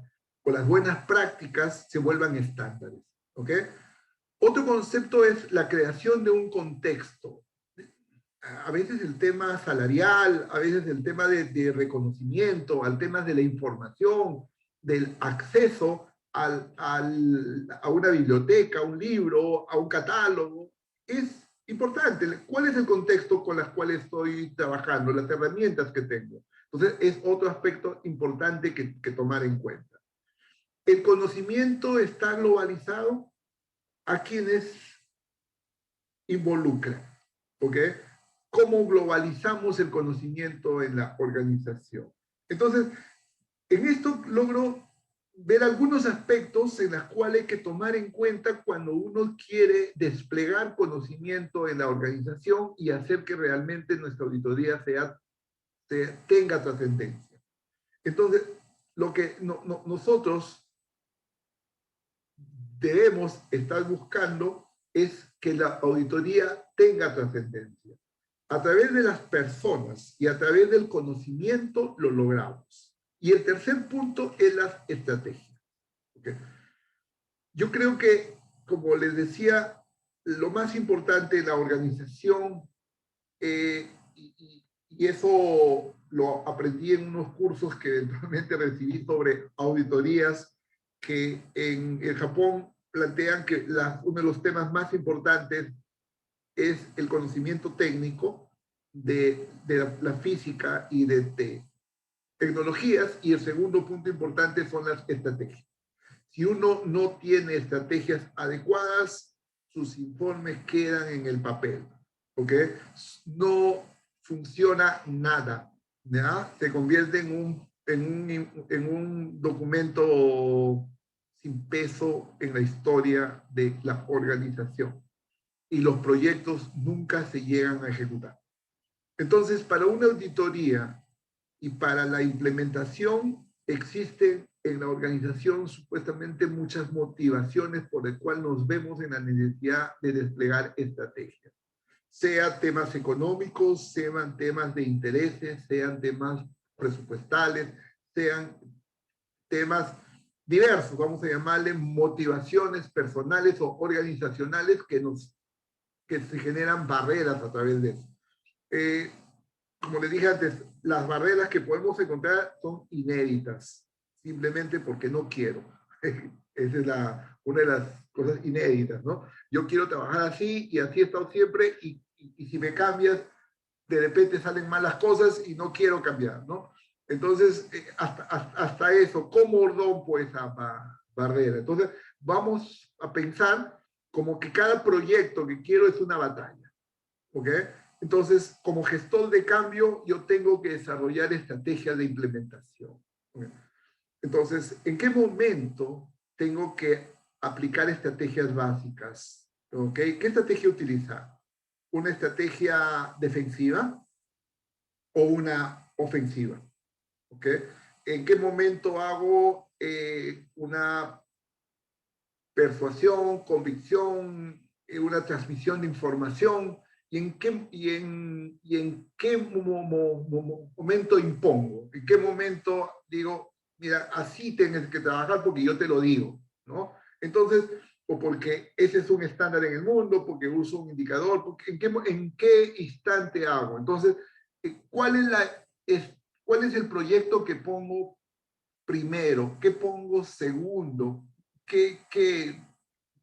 buenas prácticas se vuelvan estándares. ¿Ok? Otro concepto es la creación de un contexto. A veces el tema salarial, a veces el tema de reconocimiento, al tema de la información, del acceso a una biblioteca, a un libro, a un catálogo, es importante. ¿Cuál es el contexto con el cual estoy trabajando? Las herramientas que tengo. Entonces, es otro aspecto importante que tomar en cuenta. El conocimiento está globalizado a quienes involucran. ¿Ok? ¿Cómo globalizamos el conocimiento en la organización? Entonces, en esto logro ver algunos aspectos en los cuales hay que tomar en cuenta cuando uno quiere desplegar conocimiento en la organización y hacer que realmente nuestra auditoría tenga trascendencia. Entonces, lo que nosotros debemos estar buscando es que la auditoría tenga trascendencia. A través de las personas y a través del conocimiento lo logramos. Y el tercer punto es las estrategias. ¿Okay? Yo creo que, como les decía, lo más importante en la organización, y eso lo aprendí en unos cursos que eventualmente recibí sobre auditorías, que en Japón plantean que uno de los temas más importantes es el conocimiento técnico de la física y de tecnologías, y el segundo punto importante son las estrategias. Si uno no tiene estrategias adecuadas, sus informes quedan en el papel, ¿ok? No funciona nada, ¿ya? Se convierte en un documento sin peso en la historia de la organización, y los proyectos nunca se llegan a ejecutar. Entonces, para una auditoría y para la implementación, existen en la organización supuestamente muchas motivaciones por las cuales nos vemos en la necesidad de desplegar estrategias. Sea temas económicos, sean temas de intereses, sean temas presupuestales, sean temas diversos, vamos a llamarle motivaciones personales o organizacionales que se generan barreras a través de eso. Como les dije antes, las barreras que podemos encontrar son inéditas, simplemente porque no quiero. Esa es una de las cosas inéditas, ¿no? Yo quiero trabajar así y así he estado siempre, y si me cambias, de repente salen malas cosas y no quiero cambiar, ¿no? Entonces, hasta eso, ¿cómo rompo esa barrera? Entonces, vamos a pensar como que cada proyecto que quiero es una batalla, ¿ok? Entonces, como gestor de cambio, yo tengo que desarrollar estrategias de implementación. Entonces, ¿en qué momento tengo que aplicar estrategias básicas? ¿Ok? ¿Qué estrategia utilizar? ¿Una estrategia defensiva o una ofensiva? ¿Ok? ¿En qué momento hago una persuasión, convicción, una transmisión de información? ¿Y en qué momento impongo? ¿En qué momento digo, mira, así tienes que trabajar porque yo te lo digo, ¿no? Entonces, o porque ese es un estándar en el mundo, porque uso un indicador, porque ¿en qué instante hago? Entonces, ¿cuál es el proyecto que pongo primero? ¿Qué pongo segundo?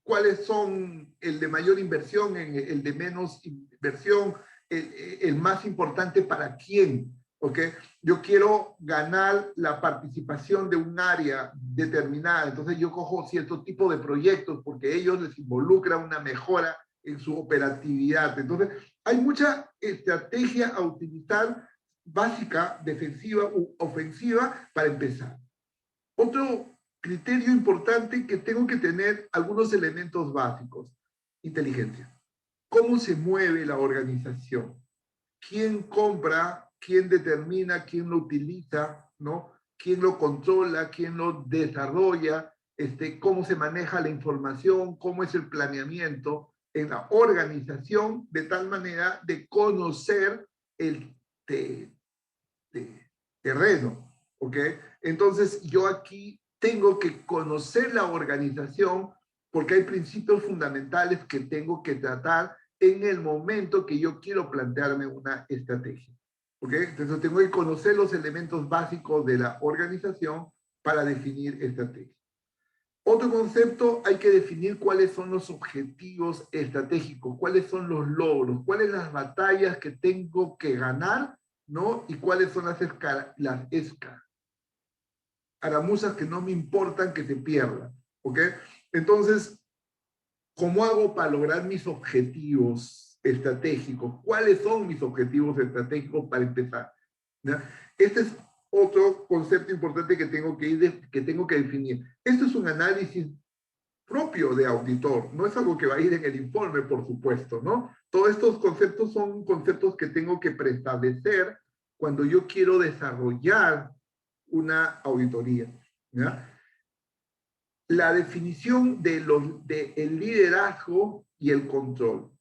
¿Cuáles son el de mayor inversión, el de menos inversión, el más importante para quién? ¿Okay? Yo quiero ganar la participación de un área determinada, entonces yo cojo cierto tipo de proyectos porque ellos les involucra una mejora en su operatividad. Entonces, hay mucha estrategia a utilizar, básica, defensiva u ofensiva, para empezar. Otro criterio importante, que tengo que tener algunos elementos básicos. Inteligencia. ¿Cómo se mueve la organización? ¿Quién compra? ¿Quién determina? ¿Quién lo utiliza? ¿No? ¿Quién lo controla? ¿Quién lo desarrolla? ¿Cómo se maneja la información? ¿Cómo es el planeamiento en la organización? De tal manera de conocer terreno, ¿ok? Entonces yo aquí tengo que conocer la organización porque hay principios fundamentales que tengo que tratar en el momento que yo quiero plantearme una estrategia, ¿ok? Entonces tengo que conocer los elementos básicos de la organización para definir estrategia. Otro concepto, hay que definir cuáles son los objetivos estratégicos, cuáles son los logros, cuáles son las batallas que tengo que ganar, ¿no? Y cuáles son las escaramuzas que no me importan que se pierdan, ¿ok? Entonces, ¿cómo hago para lograr mis objetivos estratégicos? ¿Cuáles son mis objetivos estratégicos para empezar? ¿Ya? Este es otro concepto importante que tengo que definir. Esto es un análisis propio de auditor, no es algo que va a ir en el informe, por supuesto, ¿no? Todos estos conceptos son conceptos que tengo que preestablecer cuando yo quiero desarrollar una auditoría, ¿ya? La definición de el liderazgo y el control,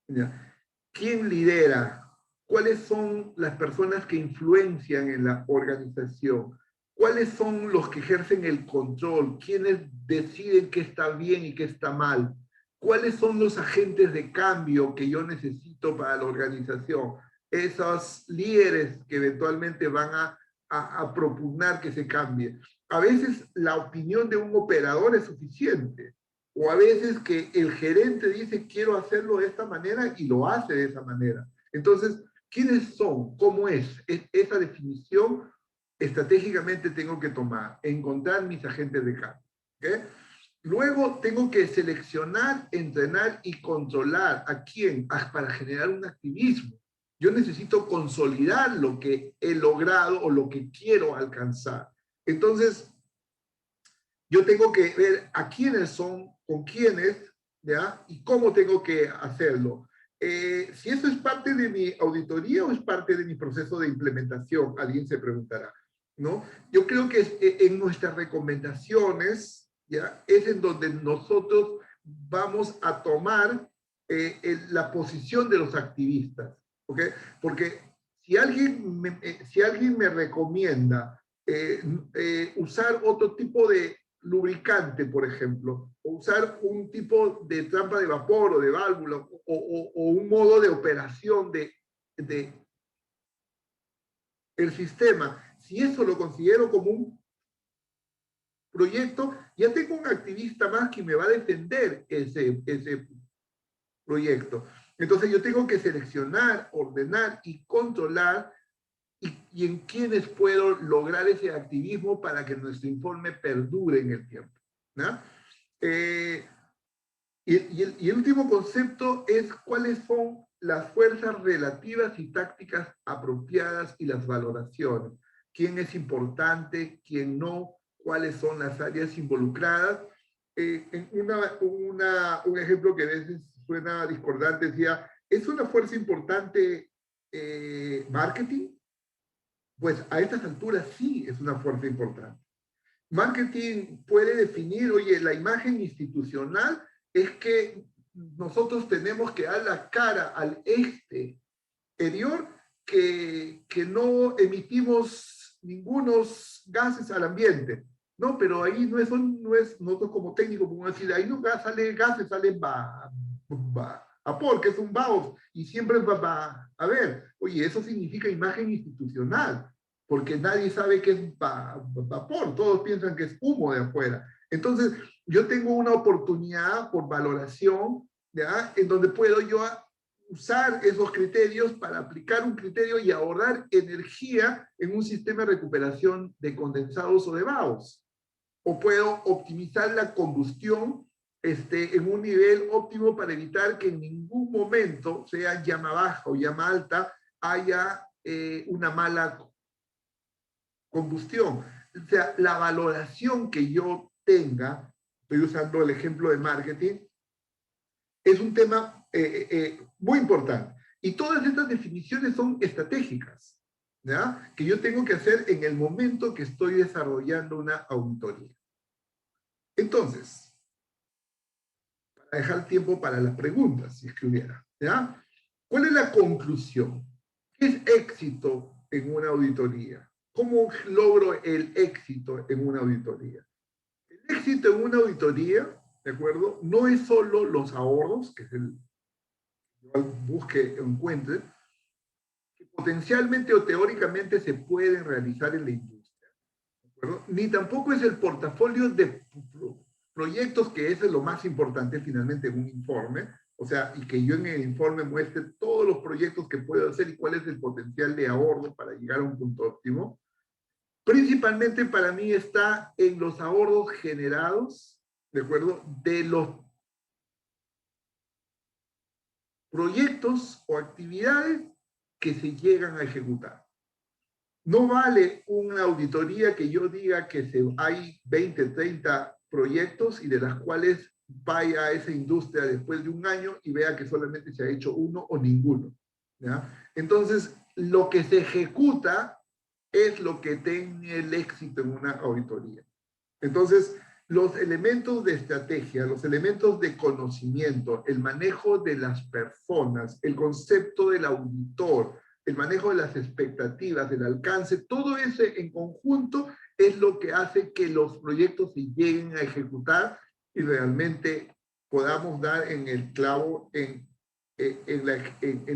¿ya? ¿Quién lidera? ¿Cuáles son las personas que influencian en la organización? ¿Cuáles son los que ejercen el control? ¿Quiénes deciden qué está bien y qué está mal? ¿Cuáles son los agentes de cambio que yo necesito para la organización? Esos líderes que eventualmente van a propugnar que se cambie. A veces la opinión de un operador es suficiente, o a veces que el gerente dice quiero hacerlo de esta manera y lo hace de esa manera. Entonces, ¿quiénes son? ¿Cómo es? Esa definición estratégicamente tengo que tomar, encontrar mis agentes de cambio. ¿Okay? Luego tengo que seleccionar, entrenar y controlar a quién para generar un activismo. Yo necesito consolidar lo que he logrado o lo que quiero alcanzar. Entonces, yo tengo que ver a quiénes son, con quiénes, ¿ya? Y cómo tengo que hacerlo. Si eso es parte de mi auditoría o es parte de mi proceso de implementación, alguien se preguntará, ¿no? Yo creo que en nuestras recomendaciones, ¿ya? Es en donde nosotros vamos a tomar la posición de los activistas, ¿ok? Porque si alguien me recomienda usar otro tipo de lubricante, por ejemplo, o usar un tipo de trampa de vapor o de válvula o un modo de operación de el sistema, si eso lo considero como un proyecto, ya tengo un activista más que me va a defender ese proyecto. Entonces yo tengo que seleccionar, ordenar y controlar y en quiénes puedo lograr ese activismo para que nuestro informe perdure en el tiempo, ¿no? Y el último concepto es cuáles son las fuerzas relativas y tácticas apropiadas y las valoraciones. ¿Quién es importante? ¿Quién no? ¿Cuáles son las áreas involucradas? Un ejemplo que a veces suena discordante decía, ¿es una fuerza importante marketing? Pues a estas alturas sí es una fuerza importante. Marketing puede definir, oye, la imagen institucional es que nosotros tenemos que dar la cara al exterior que no emitimos ningunos gases al ambiente. No, pero ahí no es nosotros como técnicos podemos decir, ahí no sale gases, sale vapor, que es un vaos, y siempre va a ver, oye, eso significa imagen institucional, porque nadie sabe qué es vapor, todos piensan que es humo de afuera. Entonces, yo tengo una oportunidad por valoración, ¿ya? En donde puedo yo usar esos criterios para aplicar un criterio y ahorrar energía en un sistema de recuperación de condensados o de vaos. O puedo optimizar la combustión en un nivel óptimo para evitar que en ningún momento, sea llama baja o llama alta, haya una mala combustión. O sea, la valoración que yo tenga, estoy usando el ejemplo de marketing, es un tema muy importante. Y todas estas definiciones son estratégicas, ¿ya? Que yo tengo que hacer en el momento que estoy desarrollando una auditoría. Entonces, para dejar tiempo para las preguntas, si es que hubiera, ¿ya? ¿Cuál es la conclusión? es éxito en una auditoría? ¿Cómo logro el éxito en una auditoría? El éxito en una auditoría, ¿de acuerdo? No es solo los ahorros, que es el que busque o encuentre, que potencialmente o teóricamente se pueden realizar en la industria, ¿de acuerdo? Ni tampoco es el portafolio de proyectos, que ese es lo más importante finalmente en un informe, o sea, y que yo en el informe muestre todos los proyectos que puedo hacer y cuál es el potencial de ahorro para llegar a un punto óptimo. Principalmente para mí está en los ahorros generados, ¿de acuerdo? De los proyectos o actividades que se llegan a ejecutar. No vale una auditoría que yo diga que hay 20, 30 proyectos y de las cuales vaya a esa industria después de un año y vea que solamente se ha hecho uno o ninguno, ¿ya? Entonces, lo que se ejecuta es lo que tiene el éxito en una auditoría. Entonces, los elementos de estrategia, los elementos de conocimiento, el manejo de las personas, el concepto del auditor, el manejo de las expectativas, del alcance, todo ese en conjunto es lo que hace que los proyectos se lleguen a ejecutar y realmente podamos dar en el clavo en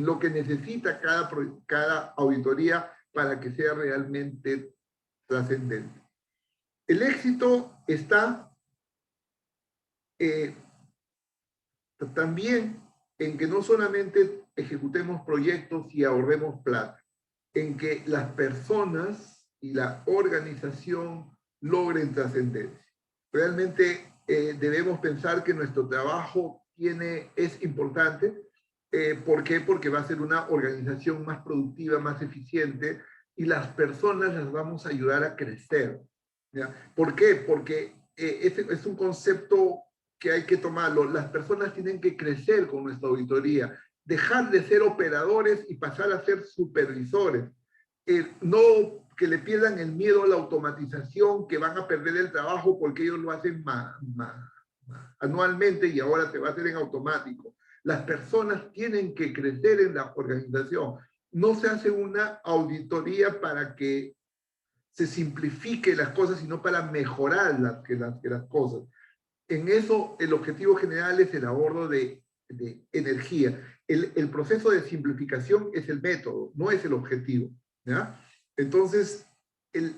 lo que necesita cada auditoría para que sea realmente trascendente. El éxito está también en que no solamente ejecutemos proyectos y ahorremos plata, en que las personas y la organización logren trascendencia. Realmente debemos pensar que nuestro trabajo es importante. ¿Por qué? Porque va a ser una organización más productiva, más eficiente, y las personas las vamos a ayudar a crecer, ¿ya? ¿Por qué? Porque es un concepto que hay que tomarlo. Las personas tienen que crecer con nuestra auditoría, dejar de ser operadores y pasar a ser supervisores. No que le pierdan el miedo a la automatización, que van a perder el trabajo porque ellos lo hacen anualmente y ahora se va a hacer en automático. Las personas tienen que crecer en la organización. No se hace una auditoría para que se simplifique las cosas, sino para mejorar las cosas. En eso, el objetivo general es el ahorro de energía. El proceso de simplificación es el método, no es el objetivo, ¿ya? Entonces,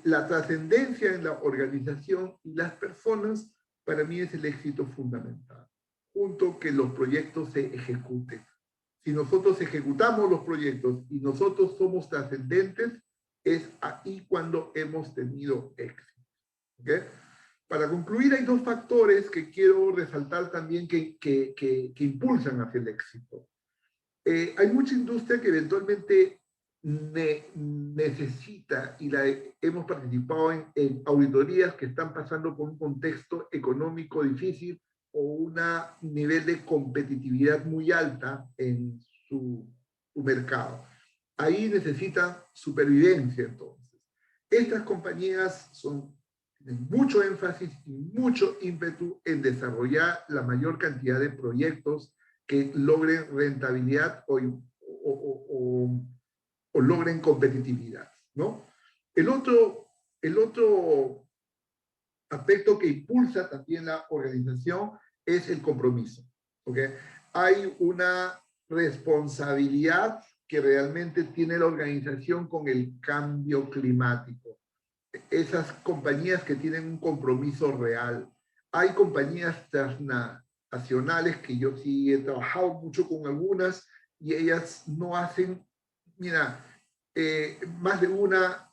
la trascendencia en la organización y las personas, para mí es el éxito fundamental, junto que los proyectos se ejecuten. Si nosotros ejecutamos los proyectos y nosotros somos trascendentes, es ahí cuando hemos tenido éxito. ¿Okay? Para concluir, hay dos factores que quiero resaltar también que impulsan hacia el éxito. Hay mucha industria que eventualmente necesita, y hemos participado en auditorías que están pasando por un contexto económico difícil o un nivel de competitividad muy alta en su mercado. Ahí necesitan supervivencia, entonces. Estas compañías tienen mucho énfasis y mucho ímpetu en desarrollar la mayor cantidad de proyectos que logren rentabilidad o logren competitividad, ¿no? El otro aspecto que impulsa también la organización es el compromiso, ¿ok? Hay una responsabilidad que realmente tiene la organización con el cambio climático. Esas compañías que tienen un compromiso real. Hay compañías transnacionales que yo sí he trabajado mucho con algunas y ellas no hacen, mira, más de una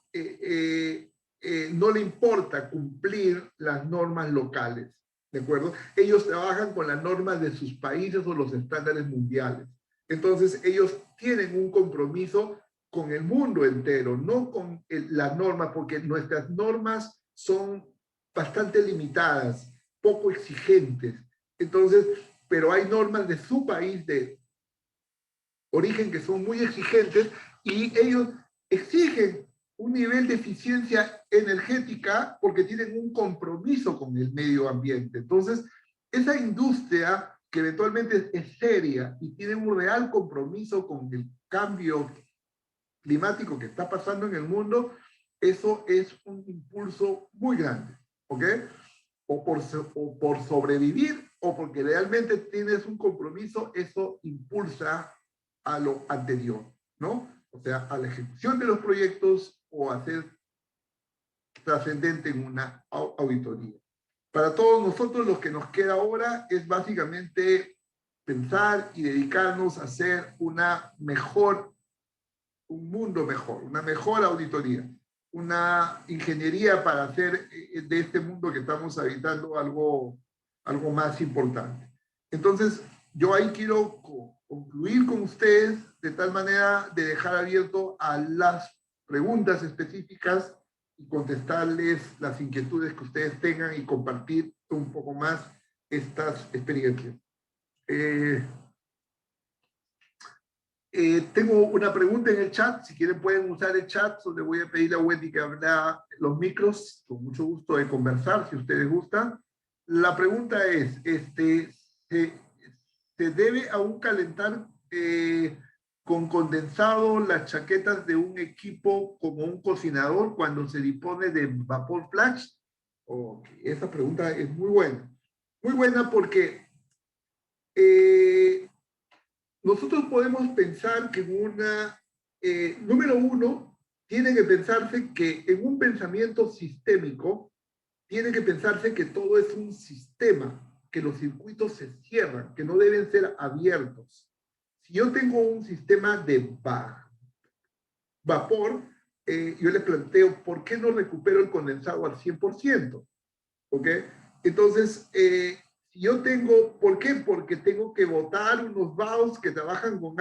no le importa cumplir las normas locales, ¿de acuerdo? Ellos trabajan con las normas de sus países o los estándares mundiales. Entonces, ellos tienen un compromiso con el mundo entero, no con las normas, porque nuestras normas son bastante limitadas, poco exigentes. Entonces, pero hay normas de su país de origen que son muy exigentes y ellos exigen un nivel de eficiencia energética porque tienen un compromiso con el medio ambiente. Entonces, esa industria que eventualmente es seria y tiene un real compromiso con el cambio climático que está pasando en el mundo, eso es un impulso muy grande, ¿ok? O por sobrevivir, o porque realmente tienes un compromiso, eso impulsa a lo anterior, ¿no? O sea, a la ejecución de los proyectos o a ser trascendente en una auditoría. Para todos nosotros lo que nos queda ahora es básicamente pensar y dedicarnos a hacer un mundo mejor, una mejor auditoría, una ingeniería para hacer de este mundo que estamos habitando algo más importante. Entonces, yo ahí quiero concluir con ustedes de tal manera de dejar abierto a las preguntas específicas y contestarles las inquietudes que ustedes tengan y compartir un poco más estas experiencias. Tengo una pregunta en el chat, si quieren pueden usar el chat, le voy a pedir a Wendy que abra los micros, con mucho gusto de conversar, si ustedes gustan. La pregunta es, ¿se debe aún calentar con condensado las chaquetas de un equipo como un cocinador cuando se dispone de vapor flash? Okay, esa pregunta es muy buena porque nosotros podemos pensar que número uno, tiene que pensarse que en un pensamiento sistémico, tiene que pensarse que todo es un sistema, que los circuitos se cierran, que no deben ser abiertos. Si yo tengo un sistema de vapor, yo les planteo, ¿por qué no recupero el condensado al 100%? ¿Ok? Entonces, si yo tengo, ¿por qué? Porque tengo que botar unos vaos que trabajan con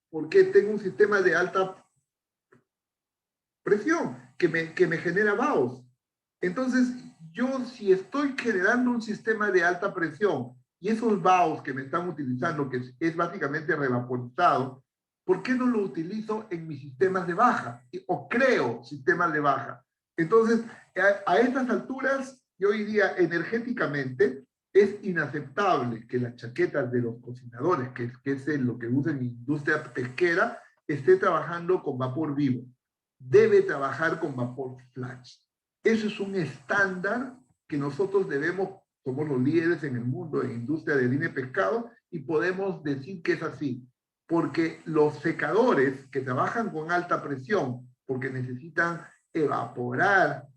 porque tengo un sistema de alta presión que me genera vaos. Entonces, yo si estoy generando un sistema de alta presión y esos vaos que me están utilizando, que es básicamente revaporizado, ¿por qué no lo utilizo en mis sistemas de baja? O creo sistemas de baja. Entonces, a estas alturas, yo diría energéticamente, es inaceptable que las chaquetas de los cocinadores, que es lo que usa en la industria pesquera, esté trabajando con vapor vivo. Debe trabajar con vapor flash. Eso es un estándar que nosotros somos los líderes en el mundo en industria de línea de pescado y podemos decir que es así. Porque los secadores que trabajan con alta presión, porque necesitan evaporar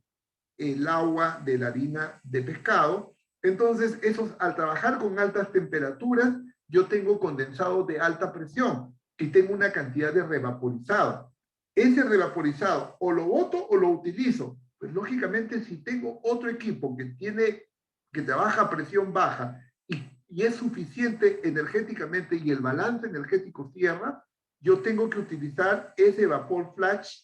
el agua de la harina de pescado, entonces esos al trabajar con altas temperaturas, yo tengo condensado de alta presión y tengo una cantidad de revaporizado. Ese revaporizado o lo boto o lo utilizo. Pues lógicamente si tengo otro equipo que trabaja a presión baja y es suficiente energéticamente y el balance energético cierra, yo tengo que utilizar ese vapor flash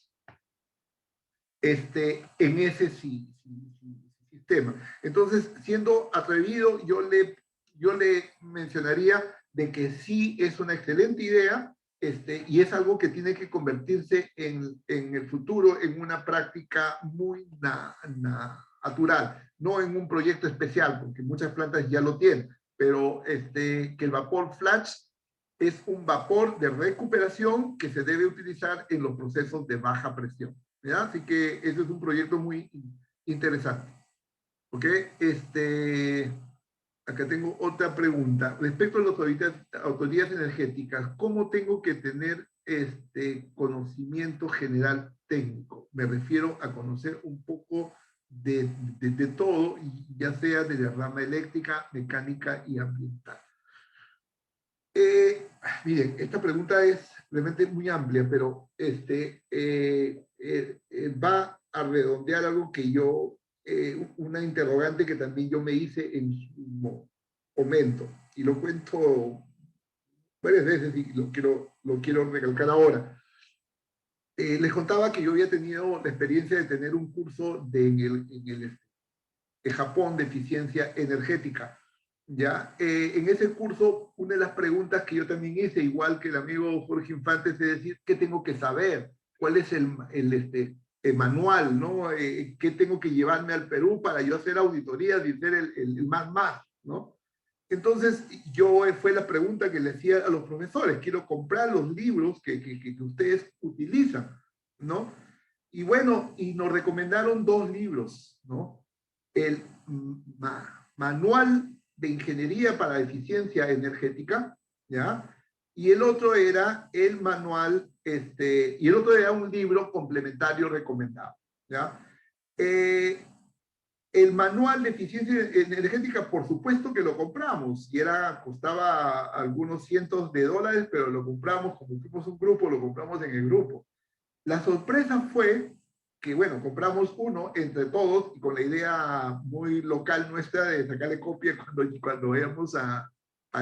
en ese sistema. Entonces, siendo atrevido, yo le mencionaría de que sí es una excelente idea y es algo que tiene que convertirse en el futuro en una práctica muy natural, no en un proyecto especial, porque muchas plantas ya lo tienen, pero que el vapor flash es un vapor de recuperación que se debe utilizar en los procesos de baja presión. ¿Ya? Así que ese es un proyecto muy interesante. ¿Ok? Acá tengo otra pregunta. Respecto a las autoridades energéticas, ¿cómo tengo que tener conocimiento general técnico? Me refiero a conocer un poco de todo, ya sea de la rama eléctrica, mecánica y ambiental. Miren, esta pregunta es realmente muy amplia, pero va a redondear algo que una interrogante que también yo me hice en su momento, y lo cuento varias veces y lo quiero recalcar ahora. Les contaba que yo había tenido la experiencia de tener un curso en Japón de eficiencia energética. ¿Ya? En ese curso, una de las preguntas que yo también hice, igual que el amigo Jorge Infantes, es decir, ¿qué tengo que saber? ¿Cuál es el manual? ¿No? ¿Qué tengo que llevarme al Perú para yo hacer auditorías y ser el más, ¿no? Entonces, fue la pregunta que le hacía a los profesores, quiero comprar los libros que ustedes utilizan, ¿no? Y bueno, y nos recomendaron dos libros, ¿no? El Manual de Ingeniería para Eficiencia Energética, ¿ya? Y el otro era el manual, y el otro era un libro complementario recomendado, ¿ya? El manual de eficiencia energética, por supuesto que lo compramos, y costaba algunos cientos de dólares, pero lo compramos, como fuimos un grupo, lo compramos en el grupo. La sorpresa fue que, bueno, compramos uno entre todos, y con la idea muy local nuestra de sacarle copia cuando vayamos a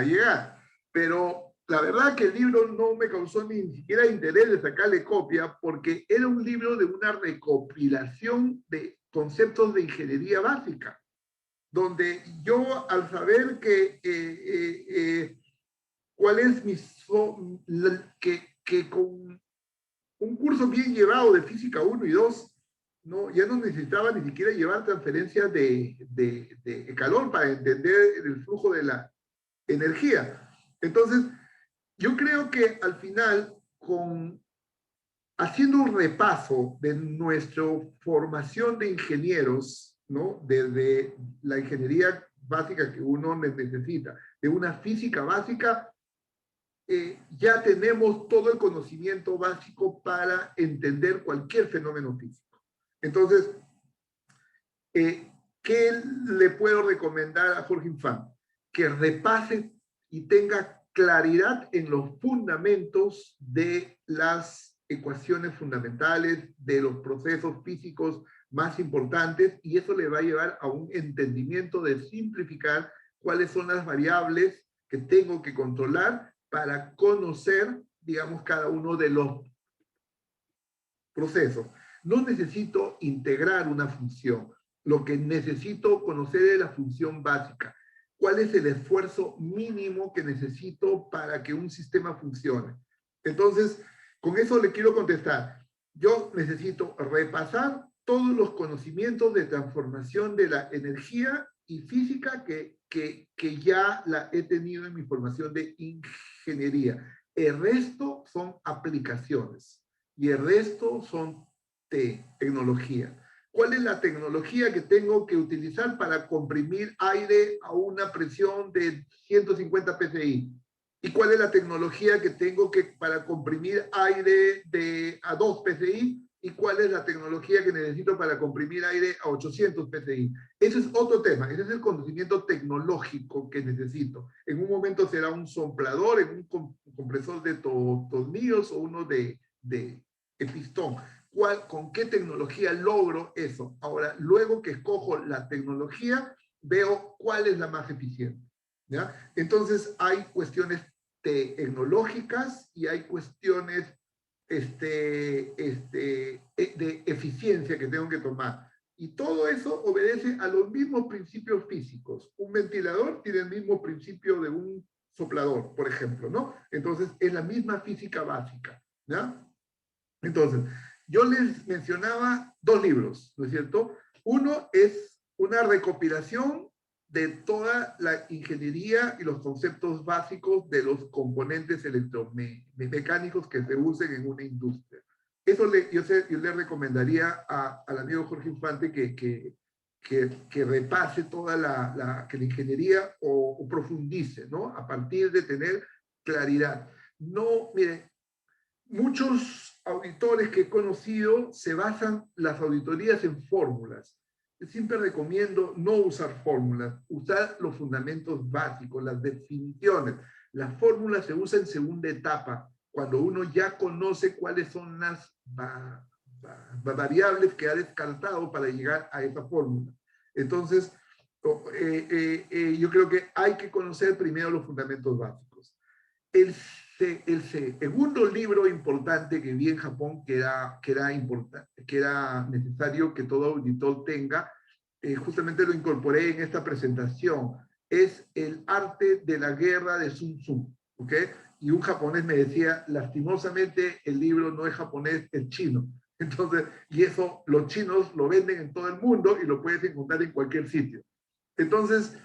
llegar. Pero la verdad que el libro no me causó ni siquiera interés de sacarle copia, porque era un libro de una recopilación de conceptos de ingeniería básica, donde yo, al saber cuál es que con un curso bien llevado de física 1 y 2, no, ya no necesitaba ni siquiera llevar transferencias de calor para entender el flujo de la energía. Entonces, yo creo que al final, haciendo un repaso de nuestra formación de ingenieros, ¿no? Desde la ingeniería básica que uno necesita, de una física básica, ya tenemos todo el conocimiento básico para entender cualquier fenómeno físico. Entonces, ¿qué le puedo recomendar a Jorge Infante? Que repase y tenga claridad en los fundamentos de las ecuaciones fundamentales, de los procesos físicos más importantes, y eso le va a llevar a un entendimiento de simplificar cuáles son las variables que tengo que controlar para conocer, digamos, cada uno de los procesos. No necesito integrar una función. Lo que necesito conocer es la función básica. ¿Cuál es el esfuerzo mínimo que necesito para que un sistema funcione? Entonces, con eso le quiero contestar. Yo necesito repasar todos los conocimientos de transformación de la energía y física que ya la he tenido en mi formación de ingeniería. El resto son aplicaciones y el resto son tecnología. ¿Cuál es la tecnología que tengo que utilizar para comprimir aire a una presión de 150 psi? ¿Y cuál es la tecnología que tengo para comprimir aire a 2 psi? ¿Y cuál es la tecnología que necesito para comprimir aire a 800 psi? Ese es otro tema, ese es el conocimiento tecnológico que necesito. En un momento será un soplador, en un compresor de tornillos o uno de pistón. ¿Con qué tecnología logro eso? Ahora, luego que escojo la tecnología, veo cuál es la más eficiente, ¿ya? Entonces, hay cuestiones tecnológicas y hay cuestiones de eficiencia que tengo que tomar. Y todo eso obedece a los mismos principios físicos. Un ventilador tiene el mismo principio de un soplador, por ejemplo, ¿no? Entonces, es la misma física básica, ¿ya? Entonces, yo les mencionaba dos libros, ¿no es cierto? Uno es una recopilación de toda la ingeniería y los conceptos básicos de los componentes electromecánicos que se usen en una industria. Eso yo le recomendaría al amigo Jorge Infante que repase toda que la ingeniería o profundice, ¿no? A partir de tener claridad. No, miren, muchos auditores que he conocido se basan las auditorías en fórmulas. Yo siempre recomiendo no usar fórmulas, usar los fundamentos básicos, las definiciones. Las fórmulas se usan en segunda etapa, cuando uno ya conoce cuáles son las variables que ha descartado para llegar a esa fórmula. Entonces, yo creo que hay que conocer primero los fundamentos básicos. El segundo libro importante que vi en Japón, que era necesario que todo auditor tenga, justamente lo incorporé en esta presentación, es El arte de la guerra de Sun Tzu, ¿ok? Y un japonés me decía, lastimosamente el libro no es japonés, es chino. Entonces, y eso los chinos lo venden en todo el mundo y lo puedes encontrar en cualquier sitio. Entonces,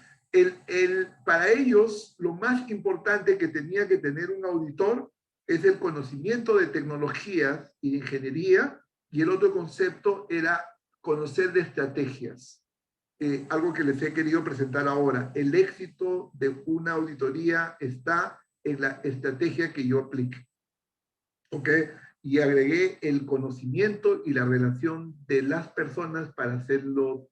Para ellos, lo más importante que tenía que tener un auditor es el conocimiento de tecnologías y de ingeniería, y el otro concepto era conocer de estrategias. Algo que les he querido presentar ahora. El éxito de una auditoría está en la estrategia que yo aplique. ¿Ok? Y agregué el conocimiento y la relación de las personas para hacerlo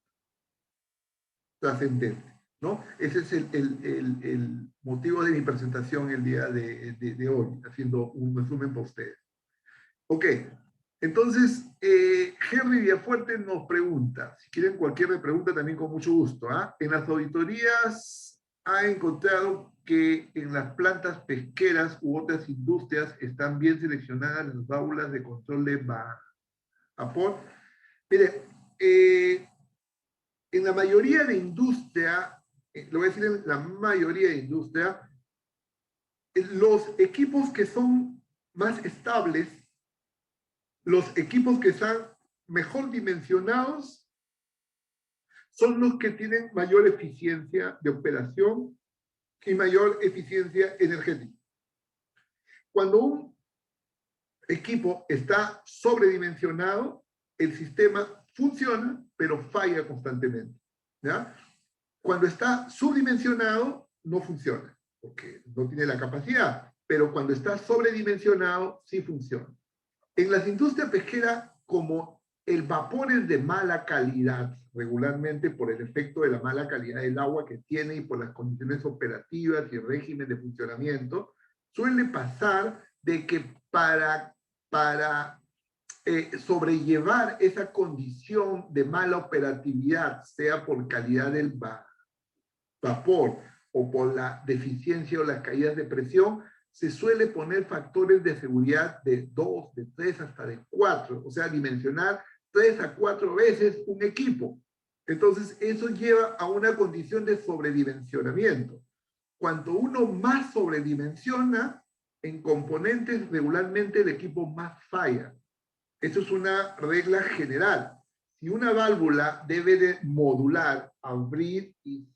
trascendente, ¿no? Ese es el motivo de mi presentación el día de hoy, haciendo un resumen para ustedes. Ok, entonces, Henry Villafuerte nos pregunta, si quieren cualquier pregunta también con mucho gusto, ¿ah? En las auditorías ha encontrado que en las plantas pesqueras u otras industrias están bien seleccionadas las válvulas de control de vapor. Mire, en la mayoría de industria, lo voy a decir en la mayoría de industria, los equipos que son más estables, los equipos que están mejor dimensionados, son los que tienen mayor eficiencia de operación y mayor eficiencia energética. Cuando un equipo está sobredimensionado, el sistema funciona, pero falla constantemente, ¿ya? Cuando está subdimensionado, no funciona, porque no tiene la capacidad, pero cuando está sobredimensionado, sí funciona. En las industrias pesqueras, como el vapor es de mala calidad, regularmente por el efecto de la mala calidad del agua que tiene y por las condiciones operativas y el régimen de funcionamiento, suele pasar de que para sobrellevar esa condición de mala operatividad, sea por calidad del vapor o por la deficiencia o las caídas de presión, se suele poner factores de seguridad de 2, de 3, hasta de 4, o sea, dimensionar 3 a 4 veces un equipo. Entonces, eso lleva a una condición de sobredimensionamiento. Cuanto uno más sobredimensiona, en componentes regularmente el equipo más falla. Eso es una regla general. Si una válvula debe de modular, abrir y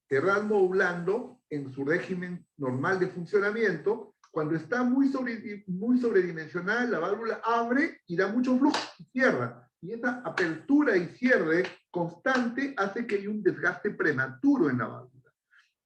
cerrar modulando en su régimen normal de funcionamiento, cuando está muy sobredimensionada, la válvula abre y da mucho flujo y cierra. Y esa apertura y cierre constante hace que haya un desgaste prematuro en la válvula.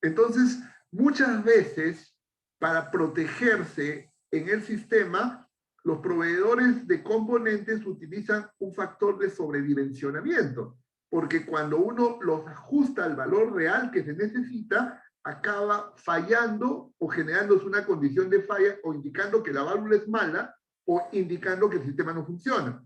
Entonces, muchas veces, para protegerse en el sistema, los proveedores de componentes utilizan un factor de sobredimensionamiento, porque cuando uno los ajusta al valor real que se necesita, acaba fallando o generándose una condición de falla o indicando que la válvula es mala o indicando que el sistema no funciona.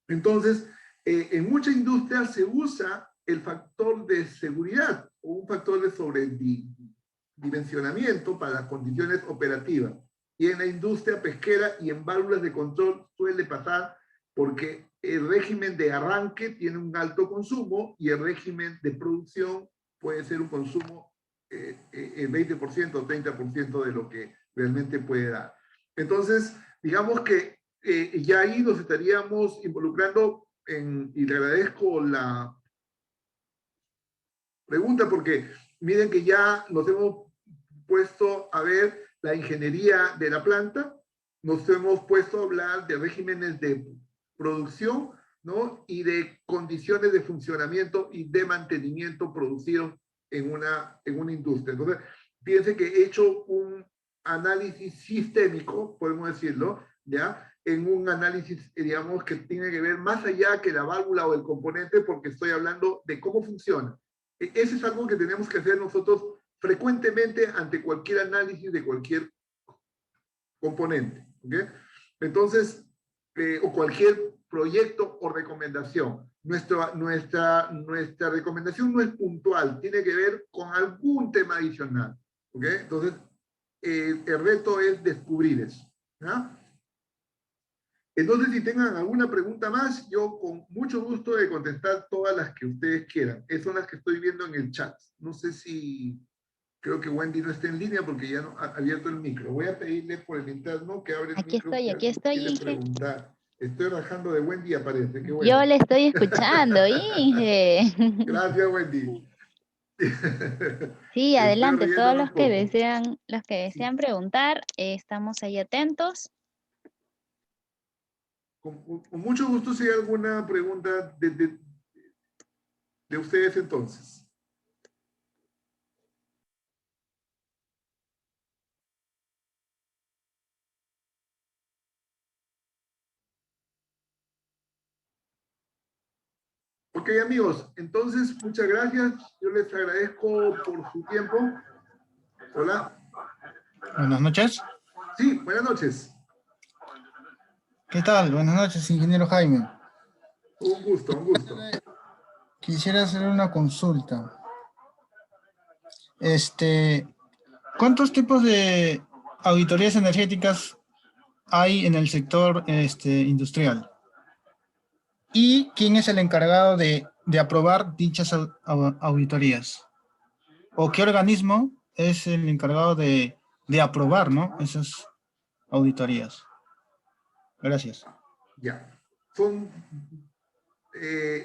Entonces, en muchas industrias se usa el factor de seguridad o un factor de sobredimensionamiento para las condiciones operativas. Y en la industria pesquera y en válvulas de control suele pasar porque el régimen de arranque tiene un alto consumo y el régimen de producción puede ser un consumo el 20% o 30% de lo que realmente puede dar. Entonces, digamos que ya ahí nos estaríamos involucrando y le agradezco la pregunta porque miren que ya nos hemos puesto a ver la ingeniería de la planta, nos hemos puesto a hablar de regímenes de producción, ¿no? Y de condiciones de funcionamiento y de mantenimiento producidos en una industria. Entonces, fíjense que he hecho un análisis sistémico, podemos decirlo, ¿ya? En un análisis, digamos, que tiene que ver más allá que la válvula o el componente, porque estoy hablando de cómo funciona. Ese es algo que tenemos que hacer nosotros frecuentemente ante cualquier análisis de cualquier componente, ¿ok? Entonces, o cualquier proyecto o recomendación. Nuestra recomendación no es puntual, tiene que ver con algún tema adicional, ¿ok? Entonces, el reto es descubrir eso, ¿ya? Entonces, si tengan alguna pregunta más, yo con mucho gusto de contestar todas las que ustedes quieran. Esas son las que estoy viendo en el chat. No sé si... Creo que Wendy no está en línea porque ya no ha abierto el micro. Voy a pedirle por el interno que abra el micro. Aquí estoy, quiere Inge. preguntar. Estoy rajando de Wendy y aparece. Qué bueno. Yo le estoy escuchando, Inge. Gracias, Wendy. Sí, Estoy adelante, todos riéndome un poco. los que Sí, desean preguntar, estamos ahí atentos. con mucho gusto si hay alguna pregunta de ustedes entonces. Ok, amigos, entonces muchas gracias. Yo les agradezco por su tiempo. Hola. Buenas noches. Sí, buenas noches. ¿Qué tal? Buenas noches, ingeniero Jaime. Un gusto, un gusto. Quisiera hacer una consulta. ¿Cuántos tipos de auditorías energéticas hay en el sector industrial? ¿Y quién es el encargado de aprobar dichas auditorías? ¿O qué organismo es el encargado de aprobar, ¿no?, esas auditorías? Gracias. Ya. Son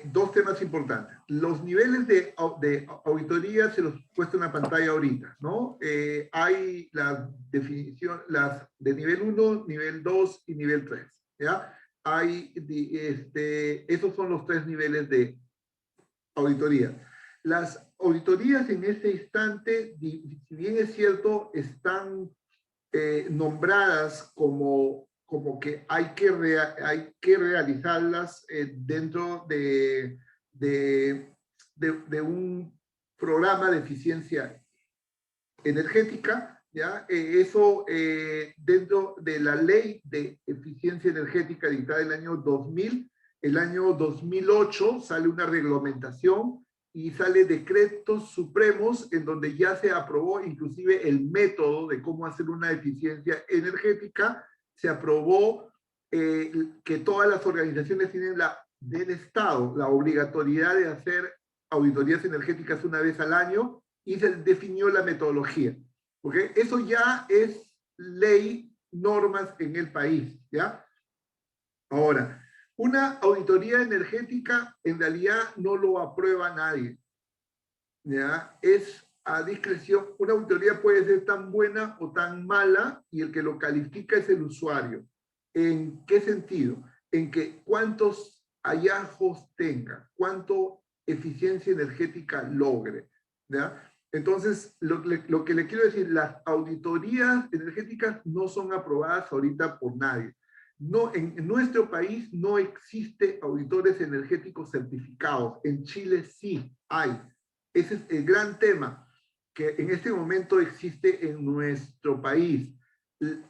dos temas importantes. Los niveles de auditoría se los he puesto en la pantalla ahorita, ¿no? Hay la definición, las de nivel 1, nivel 2 y nivel 3, ¿ya? Esos son los tres niveles de auditoría. Las auditorías en este instante, si bien es cierto, están nombradas como que hay que realizarlas dentro de un programa de eficiencia energética, ¿ya? Eso dentro de la ley de eficiencia energética dictada el año 2000, el año 2008 sale una reglamentación y sale decretos supremos en donde ya se aprobó inclusive el método de cómo hacer una eficiencia energética, se aprobó que todas las organizaciones tienen del Estado la obligatoriedad de hacer auditorías energéticas una vez al año y se definió la metodología. ¿Okay? Eso ya es ley, normas en el país, ¿ya? Ahora, una auditoría energética en realidad no lo aprueba nadie, ¿ya? Es a discreción. Una auditoría puede ser tan buena o tan mala y el que lo califica es el usuario. ¿En qué sentido? En que cuántos hallazgos tenga, cuánto eficiencia energética logre, ¿ya? Entonces, lo que le quiero decir, las auditorías energéticas no son aprobadas ahorita por nadie. No, en nuestro país no existe auditores energéticos certificados. En Chile sí hay. Ese es el gran tema que en este momento existe en nuestro país.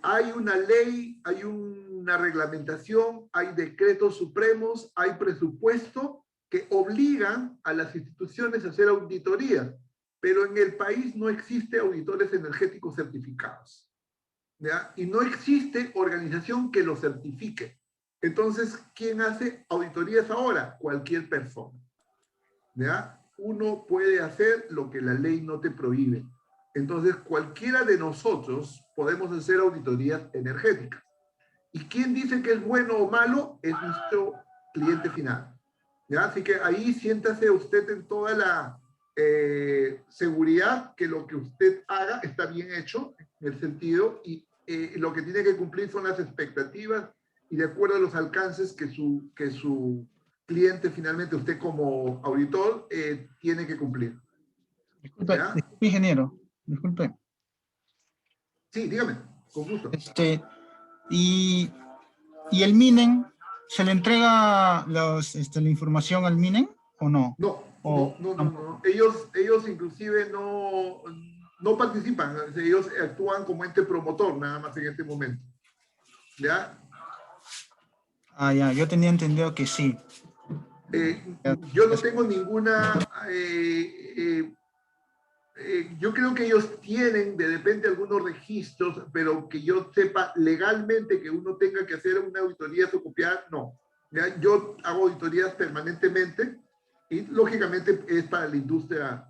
Hay una ley, hay una reglamentación, hay decretos supremos, hay presupuesto que obligan a las instituciones a hacer auditorías, pero en el país no existe auditores energéticos certificados, ¿ya? Y no existe organización que lo certifique. Entonces, ¿quién hace auditorías ahora? Cualquier persona, ¿ya? Uno puede hacer lo que la ley no te prohíbe. Entonces, cualquiera de nosotros podemos hacer auditorías energéticas. ¿Y quién dice que es bueno o malo? Es nuestro cliente final, ¿ya? Así que ahí siéntase usted en toda la seguridad que lo que usted haga está bien hecho, en el sentido, y lo que tiene que cumplir son las expectativas y de acuerdo a los alcances que su cliente, finalmente usted como auditor, tiene que cumplir. Disculpe, ¿Ya? disculpe, ingeniero. Disculpe. Sí, dígame, con gusto. Y, y el MINEN, ¿se le entrega la información al MINEN o no? No, O no, no, no, no. tampoco. Ellos inclusive no participan, ellos actúan como ente promotor nada más en este momento. ¿Ya? Ah, ya, yo tenía entendido que sí. Yo no tengo ninguna... yo creo que ellos tienen de repente algunos registros, pero que yo sepa legalmente que uno tenga que hacer una auditoría copiar, no. ¿Ya? Yo hago auditorías permanentemente y lógicamente es para la industria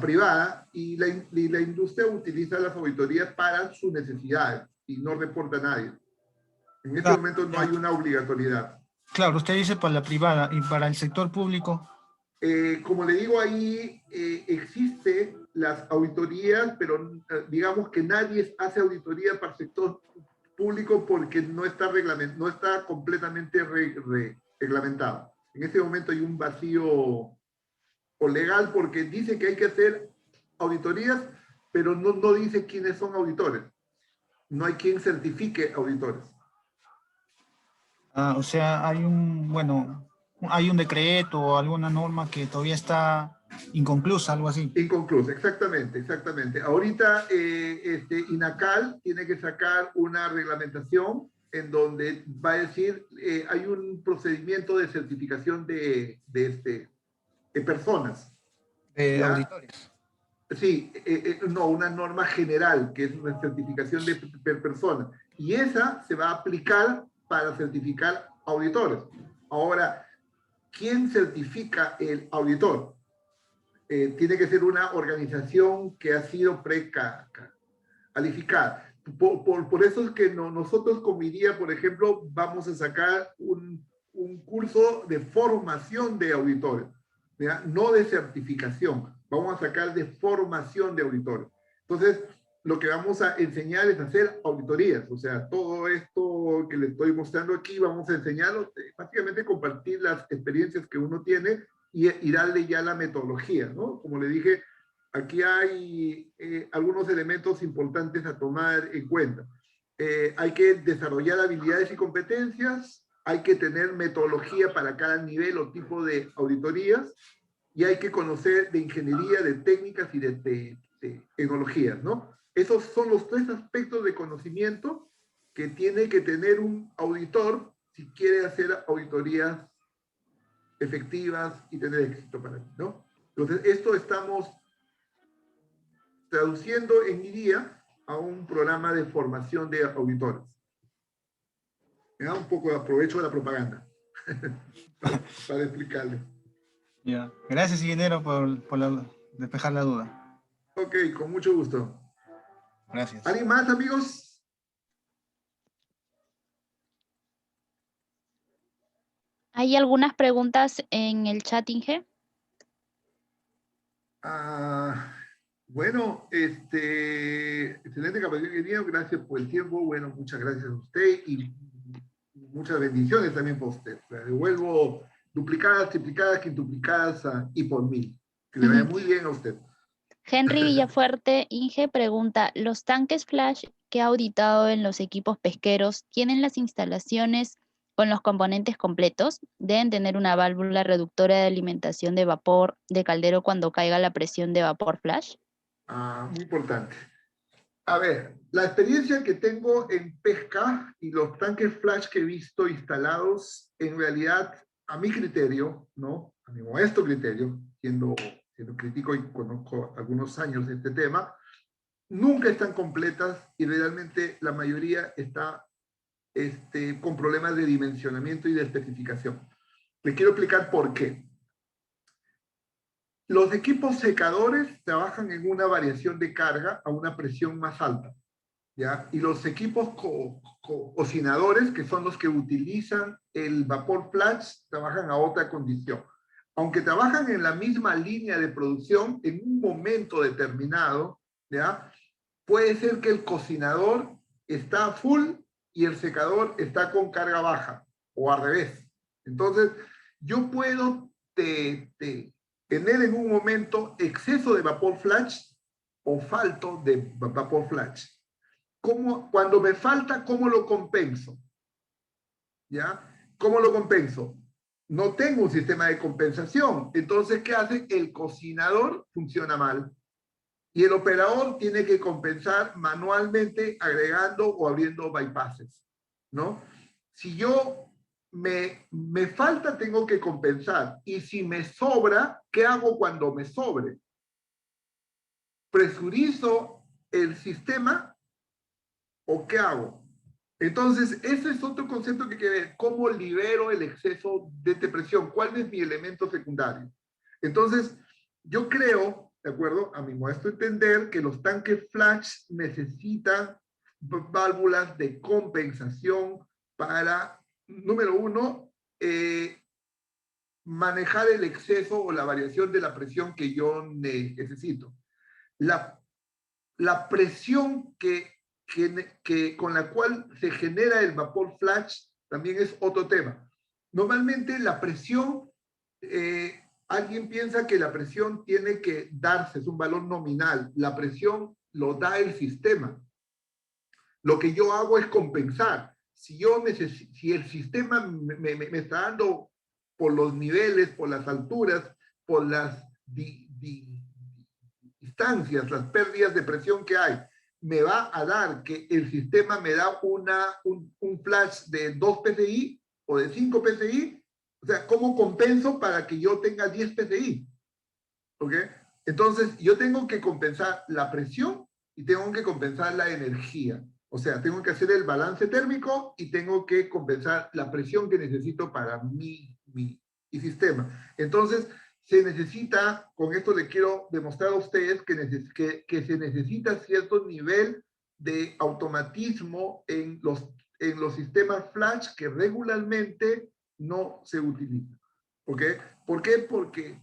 privada y la industria utiliza las auditorías para sus necesidades y no reporta a nadie. En este Claro, momento no hay ya. una obligatoriedad. Claro, usted dice para la privada y para el sector público. Como le digo ahí, existen las auditorías, pero digamos que nadie hace auditoría para el sector público porque no está, no está completamente reglamentado. En este momento hay un vacío o legal porque dice que hay que hacer auditorías, pero no dice quiénes son auditores. No hay quien certifique auditores. O sea, hay un decreto o alguna norma que todavía está inconclusa, algo así. Inconclusa, exactamente, exactamente. Ahorita INACAL tiene que sacar una reglamentación en donde va a decir, hay un procedimiento de certificación de personas. De ¿ya? auditores. Sí, no, una norma general, que es una certificación de personas. Y esa se va a aplicar para certificar auditores. Ahora, ¿quién certifica el auditor? Tiene que ser una organización que ha sido precalificada. Por eso es que nosotros como IDIA, por ejemplo, vamos a sacar un curso de formación de auditores, ¿ya? No de certificación. Vamos a sacar de formación de auditores. Entonces, lo que vamos a enseñar es hacer auditorías. O sea, todo esto que les estoy mostrando aquí, vamos a enseñarlo, básicamente compartir las experiencias que uno tiene y darle ya la metodología, ¿no? Como le dije, aquí hay algunos elementos importantes a tomar en cuenta. Hay que desarrollar habilidades y competencias, hay que tener metodología para cada nivel o tipo de auditorías, y hay que conocer de ingeniería, de técnicas y de tecnologías, ¿no? Esos son los 3 aspectos de conocimiento que tiene que tener un auditor si quiere hacer auditorías efectivas y tener éxito para mí, ¿no? Entonces, esto estamos traduciendo en IDIA a un programa de formación de auditores. Me da un poco de aprovecho de la propaganda para explicarle. Ya. Gracias, ingeniero, por despejar la duda. Ok, con mucho gusto. Gracias. ¿Alguien más, amigos? Hay algunas preguntas en el chat, Inge. Bueno, excelente capacidad que tiene, gracias por el tiempo, bueno, muchas gracias a usted y muchas bendiciones también por usted. Le devuelvo duplicadas, triplicadas, quintuplicadas y por 1000. Que le vaya muy bien a usted. Henry Villafuerte, Inge, pregunta, ¿los tanques flash que ha auditado en los equipos pesqueros tienen las instalaciones con los componentes completos? ¿Deben tener una válvula reductora de alimentación de vapor de caldero cuando caiga la presión de vapor flash? Muy importante. A ver, la experiencia que tengo en pesca y los tanques flash que he visto instalados, en realidad, a mi criterio, ¿no? A mi modesto criterio, siendo crítico y conozco algunos años de este tema, nunca están completas y realmente la mayoría está con problemas de dimensionamiento y de especificación. Le quiero explicar por qué. Los equipos secadores trabajan en una variación de carga a una presión más alta, ¿ya? Y los equipos cocinadores, que son los que utilizan el vapor flash, trabajan a otra condición. Aunque trabajan en la misma línea de producción, en un momento determinado, ¿ya? Puede ser que el cocinador está full y el secador está con carga baja, o al revés. Entonces, yo puedo tener en un momento exceso de vapor flash o falto de vapor flash. Cuando me falta, ¿cómo lo compenso? ¿Ya? ¿Cómo lo compenso? No tengo un sistema de compensación. Entonces, ¿qué hace? El cocinador funciona mal. Y el operador tiene que compensar manualmente agregando o abriendo bypasses, ¿no? Si yo me falta, tengo que compensar. Y si me sobra, ¿qué hago cuando me sobre? ¿Presurizo el sistema o qué hago? Entonces, ese es otro concepto que hay que ver. ¿Cómo libero el exceso de presión? ¿Cuál es mi elemento secundario? Entonces, yo creo, de acuerdo a mi modesto entender, que los tanques flash necesitan válvulas de compensación para, número uno, manejar el exceso o la variación de la presión que yo necesito. La presión con la cual se genera el vapor flash también es otro tema. Normalmente la presión, alguien piensa que la presión tiene que darse, es un valor nominal. La presión lo da el sistema. Lo que yo hago es compensar. Si el sistema me está dando por los niveles, por las alturas, por las distancias, las pérdidas de presión que hay, me va a dar que el sistema me da un flash de 2 PSI o de 5 PSI. O sea, ¿cómo compenso para que yo tenga 10 PSI? ¿Ok? Entonces, yo tengo que compensar la presión y tengo que compensar la energía. O sea, tengo que hacer el balance térmico y tengo que compensar la presión que necesito para mi sistema. Entonces, se necesita, con esto le quiero demostrar a ustedes que se necesita cierto nivel de automatismo en los sistemas flash que regularmente no se utilizan. ¿Ok? ¿Por qué? Porque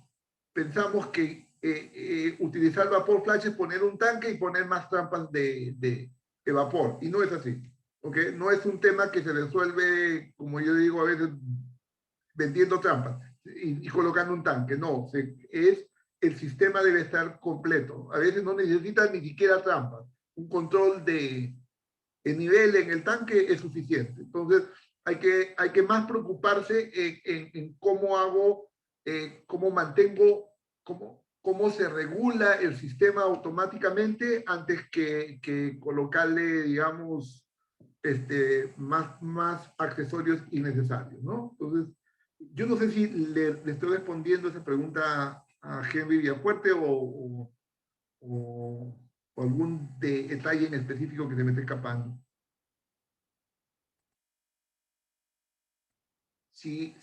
pensamos que utilizar vapor flash es poner un tanque y poner más trampas de vapor, y no es así. ¿Ok? No es un tema que se resuelve, como yo digo a veces, vendiendo trampas y colocando un tanque. No, el sistema debe estar completo. A veces no necesitas ni siquiera trampas. Un control de nivel en el tanque es suficiente. Entonces, hay que más preocuparse en cómo hago, cómo mantengo, cómo se regula el sistema automáticamente antes que colocarle, digamos, más accesorios innecesarios, ¿no? Entonces, yo no sé si le estoy respondiendo esa pregunta a Henry Villafuerte o algún detalle en específico que se me esté escapando. Si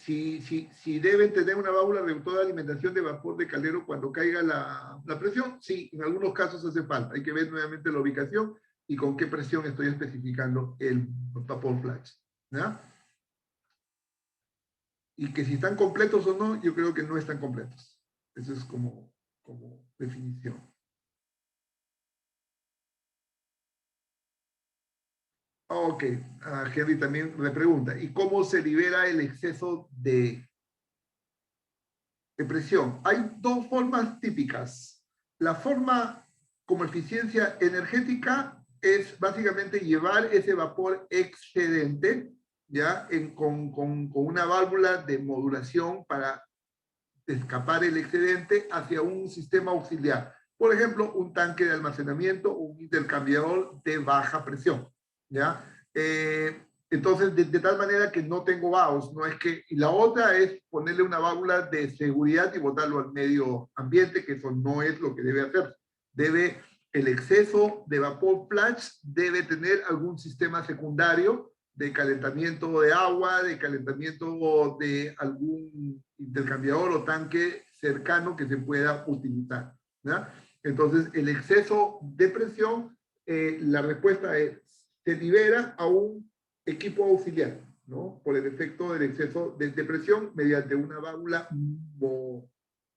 deben tener una válvula reductora de alimentación de vapor de caldero cuando caiga la presión, sí, en algunos casos hace falta. Hay que ver nuevamente la ubicación y con qué presión estoy especificando el vapor flash, ¿ya? Y que si están completos o no, yo creo que no están completos. Eso es como definición. Ok, Henry también me pregunta, ¿y cómo se libera el exceso de presión? Hay dos formas típicas. La forma como eficiencia energética es básicamente llevar ese vapor excedente, ¿ya? Con una válvula de modulación para escapar el excedente hacia un sistema auxiliar. Por ejemplo, un tanque de almacenamiento o un intercambiador de baja presión, ¿ya? Entonces, de tal manera que no tengo vacíos, no es que... Y la otra es ponerle una válvula de seguridad y botarlo al medio ambiente, que eso no es lo que debe hacer. El exceso de vapor flash debe tener algún sistema secundario de calentamiento de agua, de calentamiento de algún intercambiador o tanque cercano que se pueda utilizar, ¿ya? Entonces, el exceso de presión, la respuesta es, se libera a un equipo auxiliar, ¿no? Por el efecto del exceso de presión mediante una válvula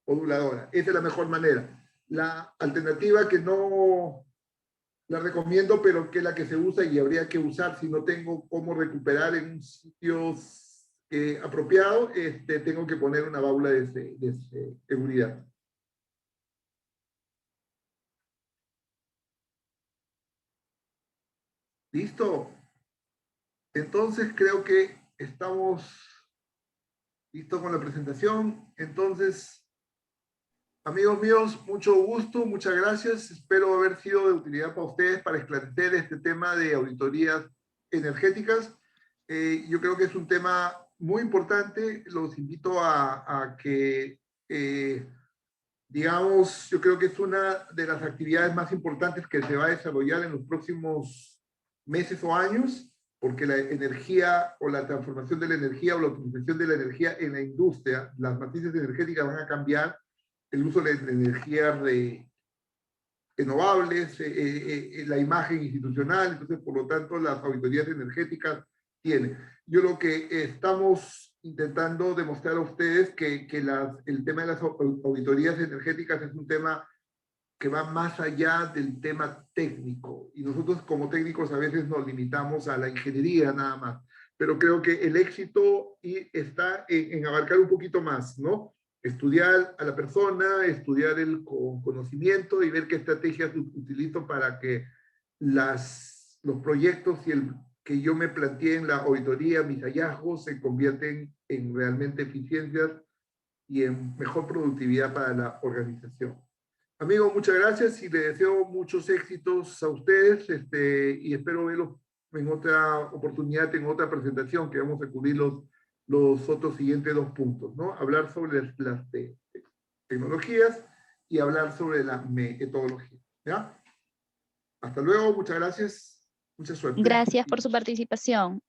moduladora. Esa es la mejor manera. La alternativa que no la recomiendo, pero que es la que se usa y habría que usar si no tengo cómo recuperar en un sitio apropiado, tengo que poner una válvula de seguridad. ¿Listo? Entonces creo que estamos listos con la presentación. Entonces, amigos míos, mucho gusto, muchas gracias. Espero haber sido de utilidad para ustedes para esclarecer este tema de auditorías energéticas. Yo creo que es un tema muy importante. Los invito a que, digamos, yo creo que es una de las actividades más importantes que se va a desarrollar en los próximos meses o años, porque la energía o la transformación de la energía o la utilización de la energía en la industria, las matrices energéticas van a cambiar, el uso de energías renovables, la imagen institucional, entonces por lo tanto las auditorías energéticas tienen. Yo lo que estamos intentando demostrar a ustedes que el tema de las auditorías energéticas es un tema que va más allá del tema técnico. Y nosotros como técnicos a veces nos limitamos a la ingeniería nada más. Pero creo que el éxito está en abarcar un poquito más, ¿no? Estudiar a la persona, estudiar el conocimiento y ver qué estrategias utilizo para que los proyectos que yo me planteé en la auditoría, mis hallazgos, se convierten en realmente eficiencias y en mejor productividad para la organización. Amigo, muchas gracias y le deseo muchos éxitos a ustedes y espero verlos en otra oportunidad, en otra presentación, que vamos a cubrir los otros siguientes 2 puntos, ¿no? Hablar sobre las tecnologías y hablar sobre la metodología, ¿ya? Hasta luego, muchas gracias, mucha suerte. Gracias por su participación.